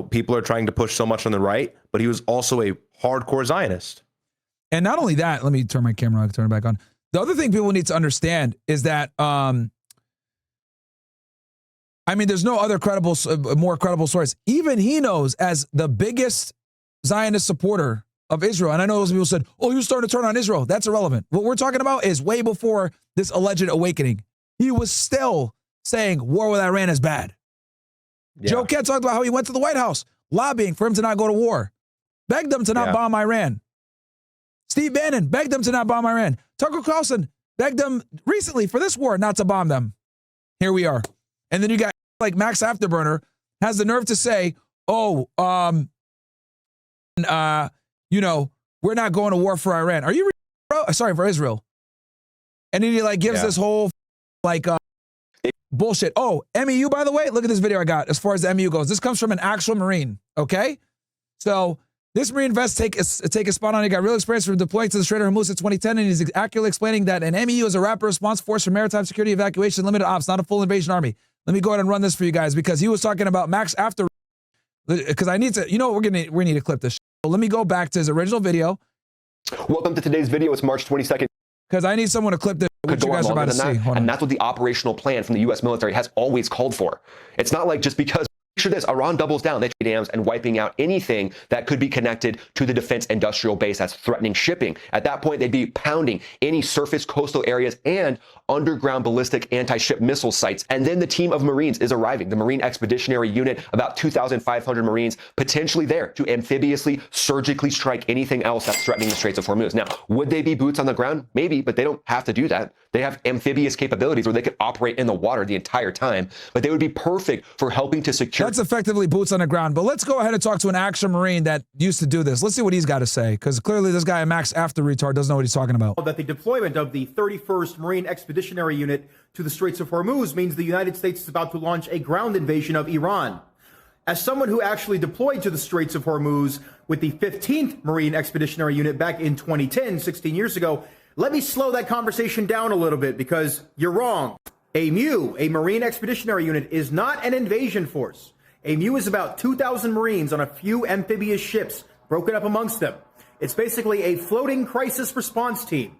people are trying to push so much on the right, but he was also a hardcore Zionist. And not only that, let me turn my camera on, turn it back on. The other thing people need to understand is that, there's no other more credible source. Even he knows, as the biggest Zionist supporter of Israel, and I know those people said, oh, you're starting to turn on Israel. That's irrelevant. What we're talking about is way before this alleged awakening. He was still saying war with Iran is bad. Yeah. Joe Kent talked about how he went to the White House lobbying for him to not go to war. Begged them to not bomb Iran. Steve Bannon begged them to not bomb Iran. Tucker Carlson begged them recently for this war not to bomb them. Here we are. And then you got like Max Afterburner has the nerve to say, oh, you know, we're not going to war for Iran. Are you, bro? Sorry, for Israel. And then he like gives this whole like bullshit. Oh, MEU, by the way, look at this video I got as far as the MEU goes. This comes from an actual Marine, okay? So this Marine vets take a spot on it. He got real experience from deploying to the Strait of Hormuz in 2010, and he's accurately explaining that an MEU is a rapid response force for maritime security evacuation, limited ops, not a full invasion army. Let me go ahead and run this for you guys because he was talking about Max after, because I need to, you know, we need to clip this. So let me go back to his original video. Welcome to today's video. It's March 22nd. Because I need someone to clip this. What you guys are about to see. And that's what the operational plan from the U.S. military has always called for. It's not like just because, picture this, Iran doubles down, they dams and wiping out anything that could be connected to the defense industrial base that's threatening shipping. At that point, they'd be pounding any surface coastal areas and underground ballistic anti-ship missile sites. And then the team of Marines is arriving. The Marine Expeditionary Unit, about 2,500 Marines, potentially there to amphibiously, surgically strike anything else that's threatening the Straits of Hormuz. Now, would they be boots on the ground? Maybe, but they don't have to do that. They have amphibious capabilities where they could operate in the water the entire time, but they would be perfect for helping to secure. That's effectively boots on the ground. But let's go ahead and talk to an actual Marine that used to do this. Let's see what he's got to say, because clearly this guy, Max After Retard, doesn't know what he's talking about. That the deployment of the 31st Marine Expeditionary Unit to the Straits of Hormuz means the United States is about to launch a ground invasion of Iran. As someone who actually deployed to the Straits of Hormuz with the 15th Marine Expeditionary Unit back in 2010, 16 years ago, let me slow that conversation down a little bit because you're wrong. A MU, a Marine Expeditionary Unit, is not an invasion force. A MU is about 2,000 Marines on a few amphibious ships broken up amongst them. It's basically a floating crisis response team.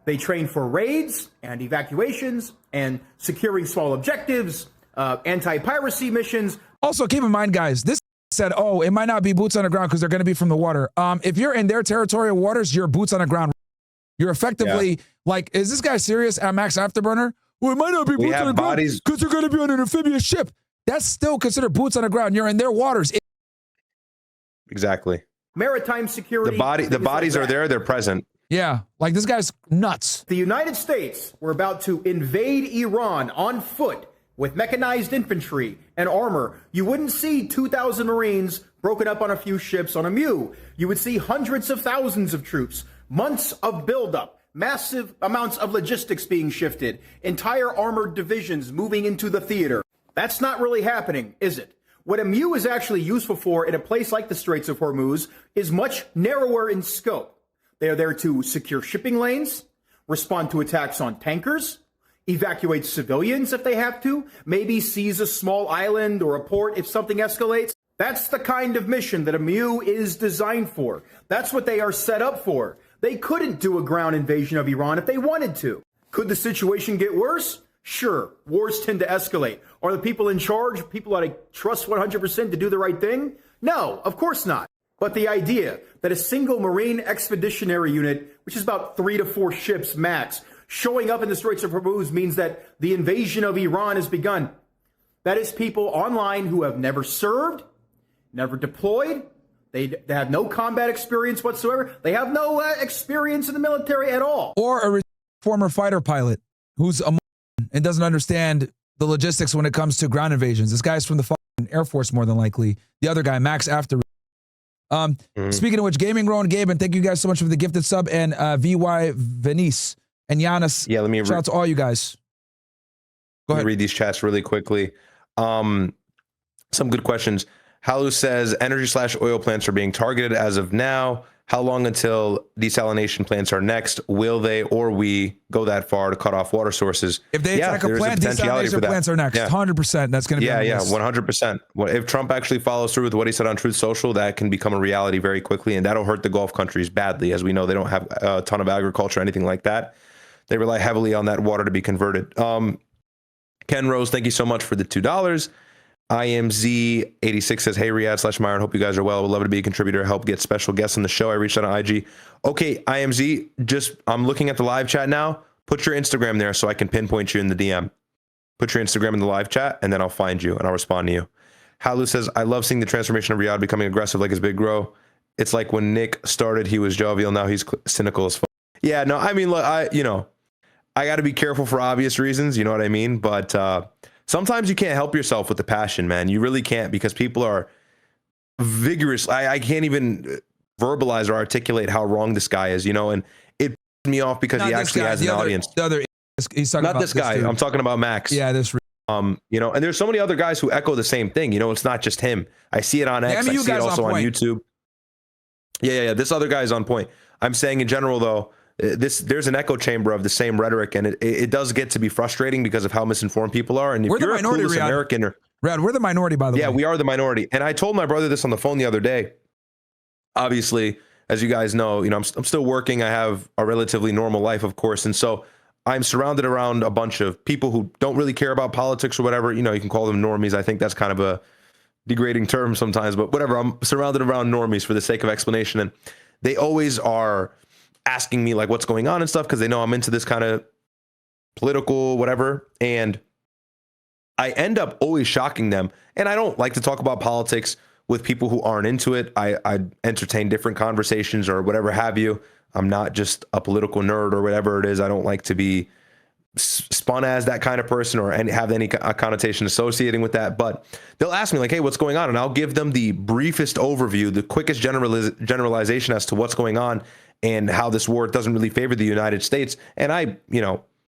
They train for raids and evacuations and securing small objectives, anti-piracy missions. Also, keep in mind, guys, this said, oh, it might not be boots on the ground because they're going to be from the water. If you're in their territorial waters, you're boots on the ground. You're effectively like, is this guy serious at Max Afterburner? Well, it might not be boots on the ground because they're going to be on an amphibious ship. That's still considered boots on the ground. You're in their waters. Exactly. Maritime security. The bodies are there. They're present. Yeah. Like this guy's nuts. The United States were about to invade Iran on foot with mechanized infantry and armor. You wouldn't see 2,000 Marines broken up on a few ships on a MU. You would see hundreds of thousands of troops, months of buildup, massive amounts of logistics being shifted, entire armored divisions moving into the theater. That's not really happening, is it? What a MU is actually useful for in a place like the Straits of Hormuz is much narrower in scope. They are there to secure shipping lanes, respond to attacks on tankers, evacuate civilians if they have to, maybe seize a small island or a port if something escalates. That's the kind of mission that a MU is designed for. That's what they are set up for. They couldn't do a ground invasion of Iran if they wanted to. Could the situation get worse? Sure, wars tend to escalate. Are the people in charge people that I trust 100% to do the right thing? No, of course not. But the idea that a single Marine Expeditionary Unit, which is about 3 to 4 ships max, showing up in the Straits of Hormuz means that the invasion of Iran has begun. That is people online who have never served, never deployed. They have no combat experience whatsoever. They have no experience in the military at all. Or a former fighter pilot who's a and doesn't understand the logistics when it comes to ground invasions. This guy's from the Air Force more than likely. The other guy, Max After. Speaking of which, Gaming Rowan Gabe, and thank you guys so much for the gifted sub, and VY Venice and Giannis. Yeah, let me shout out to all you guys. Go ahead. Read these chats really quickly. Some good questions. Halu says energy/oil plants are being targeted as of now. How long until desalination plants are next? Will they or we go that far to cut off water sources? If they attack a plant, desalination plants are next. 100%. That's going to be 100%. If Trump actually follows through with what he said on Truth Social, that can become a reality very quickly, and that'll hurt the Gulf countries badly. As we know, they don't have a ton of agriculture or anything like that. They rely heavily on that water to be converted. Ken Rose, thank you so much for the $2. IMZ86 says, hey, Ryad/Myron, hope you guys are well. I would love to be a contributor, help get special guests on the show. I reached out on IG. Okay, IMZ, I'm looking at the live chat now. Put your Instagram there so I can pinpoint you in the DM. Put your Instagram in the live chat, and then I'll find you, and I'll respond to you. Halu says, I love seeing the transformation of Ryad becoming aggressive like his big bro. It's like when Nick started, he was jovial. Now he's cynical as fuck. Yeah, no, I mean, look, I got to be careful for obvious reasons. You know what I mean? But sometimes you can't help yourself with the passion, man. You really can't, because people are vigorous. I can't even verbalize or articulate how wrong this guy is, and it pisses me off because he actually has an audience. He's talking Not about this guy. I'm talking about Max. Yeah, this. And there's so many other guys who echo the same thing. It's not just him. I see it on X. I see it also on YouTube. Yeah. This other guy is on point. I'm saying in general, though, there's an echo chamber of the same rhetoric, and it does get to be frustrating because of how misinformed people are. And if you're a clueless American, Ryad, we're the minority, by the way. Yeah, we are the minority. And I told my brother this on the phone the other day. Obviously, as you guys know, I'm still working. I have a relatively normal life, of course, and so I'm surrounded around a bunch of people who don't really care about politics or whatever. You can call them normies. I think that's kind of a degrading term sometimes, but whatever. I'm surrounded around normies for the sake of explanation. And they always are asking me like what's going on and stuff, because they know I'm into this kind of political whatever. And I end up always shocking them. And I don't like to talk about politics with people who aren't into it. I entertain different conversations or whatever have you. I'm not just a political nerd or whatever it is. I don't like to be spun as that kind of person or have any connotation associating with that. But they'll ask me like, hey, what's going on? And I'll give them the briefest overview, the quickest generalization as to what's going on and how this war doesn't really favor the United States. And I,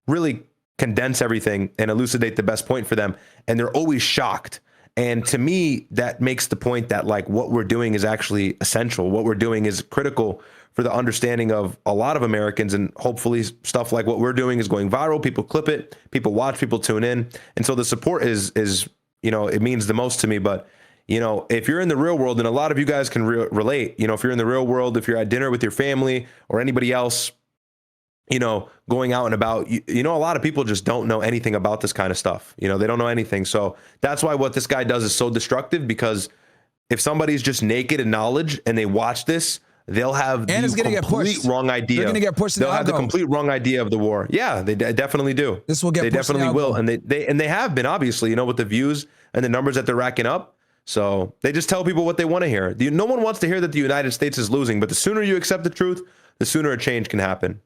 really condense everything and elucidate the best point for them. And they're always shocked. And to me, that makes the point that like what we're doing is actually essential. What we're doing is critical for the understanding of a lot of Americans, and hopefully stuff like what we're doing is going viral. People clip it, people watch, people tune in. And so the support is it means the most to me. But, if you're in the real world, and a lot of you guys can relate, if you're in the real world, if you're at dinner with your family or anybody else, going out and about, a lot of people just don't know anything about this kind of stuff. They don't know anything. So that's why what this guy does is so destructive, because if somebody's just naked in knowledge and they watch this, they'll have the complete wrong idea. They're going to get pushed. They'll have the complete wrong idea of the war. Yeah, they definitely do. This will get. They definitely will, and they have been, obviously, with the views and the numbers that they're racking up. So they just tell people what they want to hear. No one wants to hear that the United States is losing, but the sooner you accept the truth, the sooner a change can happen.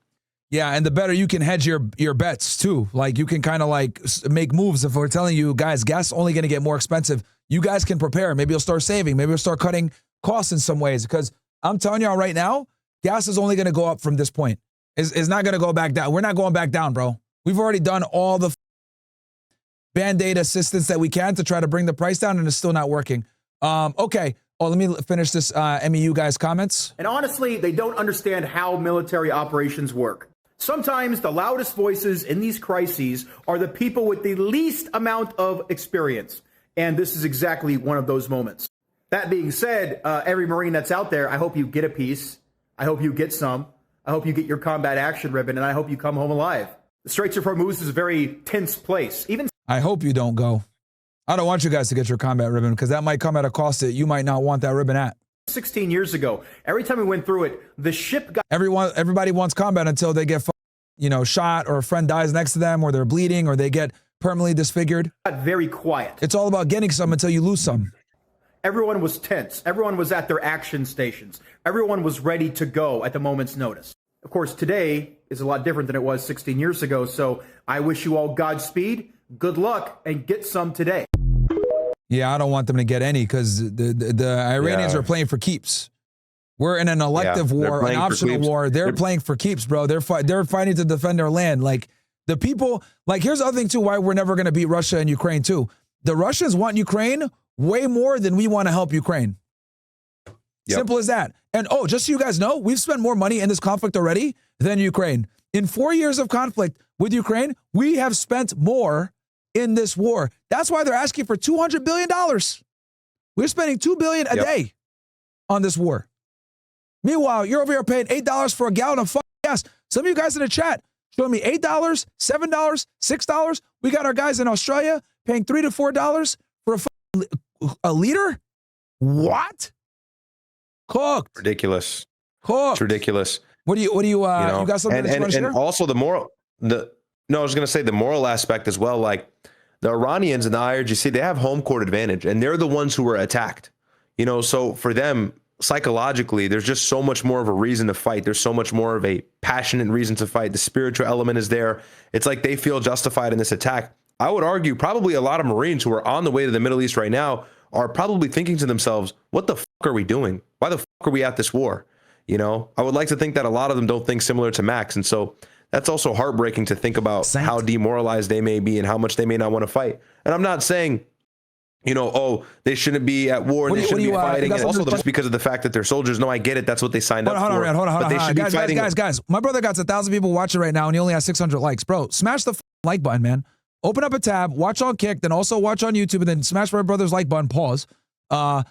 Yeah, and the better you can hedge your bets too. Like you can kind of like make moves. If we're telling you guys, gas is only going to get more expensive, you guys can prepare. Maybe you'll start saving. Maybe you'll start cutting costs in some ways, because I'm telling y'all right now, gas is only going to go up from this point. It's not going to go back down. We're not going back down, bro. We've already done all the Band-Aid assistance that we can to try to bring the price down, and it's still not working. Okay. Oh, let me finish this MEU guys' comments. And honestly, they don't understand how military operations work. Sometimes the loudest voices in these crises are the people with the least amount of experience. And this is exactly one of those moments. That being said, every Marine that's out there, I hope you get a piece. I hope you get some. I hope you get your combat action ribbon, and I hope you come home alive. The Straits of Hormuz is a very tense place. I hope you don't go. I don't want you guys to get your combat ribbon, because that might come at a cost that you might not want that ribbon at. 16 years ago, every time we went through it, the ship got... Everybody wants combat until they get shot, or a friend dies next to them, or they're bleeding, or they get permanently disfigured. Got very quiet. It's all about getting some until you lose some. Everyone was tense. Everyone was at their action stations. Everyone was ready to go at the moment's notice. Of course, today is a lot different than it was 16 years ago, so I wish you all Godspeed, good luck, and get some today. Yeah, I don't want them to get any, because the Iranians are playing for keeps. We're in an elective war, an optional war. They're playing for keeps, bro. They're fighting to defend their land. Like, the people, like, here's the other thing, too, why we're never going to beat Russia and Ukraine, too. The Russians want Ukraine way more than we want to help Ukraine. Yep. Simple as that. And, just so you guys know, we've spent more money in this conflict already than Ukraine. In 4 years of conflict with Ukraine, we have spent more in this war. That's why they're asking for $200 billion. We're spending $2 billion a day on this war. Meanwhile, you're over here paying $8 for a gallon of gas. Some of you guys in the chat showing me $8, $7, $6. We got our guys in Australia paying $3 to $4 for a liter. What? Cooked. Ridiculous. Cooked. It's ridiculous. What do you you got something and also the moral, I was going to say the moral aspect as well. Like, The Iranians and the IRGC, they have home court advantage, and they're the ones who were attacked. So for them, psychologically, there's just so much more of a reason to fight. There's so much more of a passionate reason to fight. The spiritual element is there. It's like they feel justified in this attack. I would argue probably a lot of Marines who are on the way to the Middle East right now are probably thinking to themselves, what the fuck are we doing? Why the fuck are we at this war? I would like to think that a lot of them don't think similar to Max. And so that's also heartbreaking to think about how demoralized they may be and how much they may not want to fight. And I'm not saying, they shouldn't be at war and they shouldn't be fighting. And also just because of the fact that they're soldiers. No, I get it. That's what they signed up for. Hold on. They should be fighting. Guys. My brother got 1,000 people watching right now and he only has 600 likes. Bro, smash the like button, man. Open up a tab, watch on Kick, then also watch on YouTube, and then smash my brother's like button, pause. So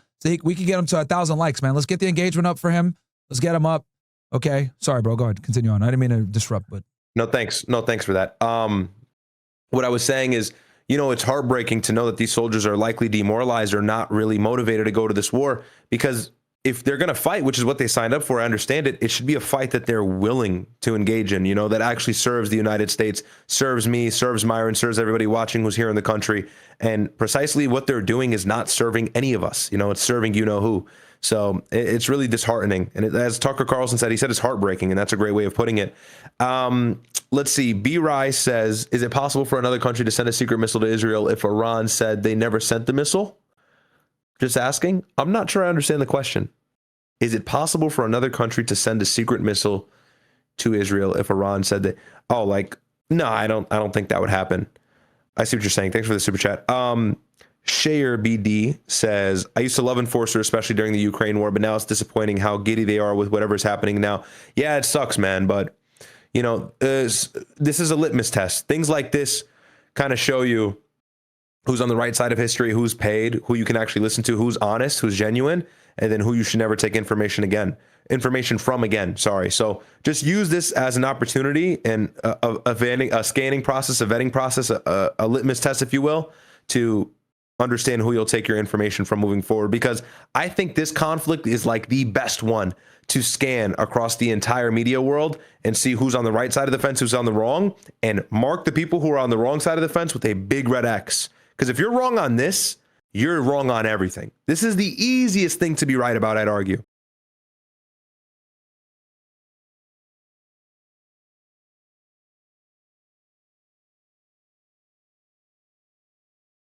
we can get him to 1,000 likes, man. Let's get the engagement up for him. Let's get him up. Okay. Sorry, bro. Go ahead. Continue on. I didn't mean to disrupt, but. No, thanks for that. What I was saying is, it's heartbreaking to know that these soldiers are likely demoralized or not really motivated to go to this war, because if they're going to fight, which is what they signed up for, I understand it, it should be a fight that they're willing to engage in, that actually serves the United States, serves me, serves Myron, serves everybody watching who's here in the country. And precisely what they're doing is not serving any of us. It's serving who. So it's really disheartening. And as Tucker Carlson said, he said it's heartbreaking, and that's a great way of putting it. Let's see. B. Rye says, is it possible for another country to send a secret missile to Israel if Iran said they never sent the missile? Just asking. I'm not sure I understand the question. Is it possible for another country to send a secret missile to Israel if Iran said that? No, I don't think that would happen. I see what you're saying. Thanks for the super chat. Shayer BD says, I used to love Enforcer, especially during the Ukraine war, but now it's disappointing how giddy they are with whatever's happening now. Yeah, it sucks, man. But, this is a litmus test. Things like this kind of show you who's on the right side of history, who's paid, who you can actually listen to, who's honest, who's genuine, and then who you should never take information from again. Sorry. So just use this as an opportunity and a scanning process, a vetting process, a litmus test, if you will, to understand who you'll take your information from moving forward. Because I think this conflict is like the best one to scan across the entire media world and see who's on the right side of the fence, who's on the wrong, and mark the people who are on the wrong side of the fence with a big red X. Because if you're wrong on this, you're wrong on everything. This is the easiest thing to be right about, I'd argue.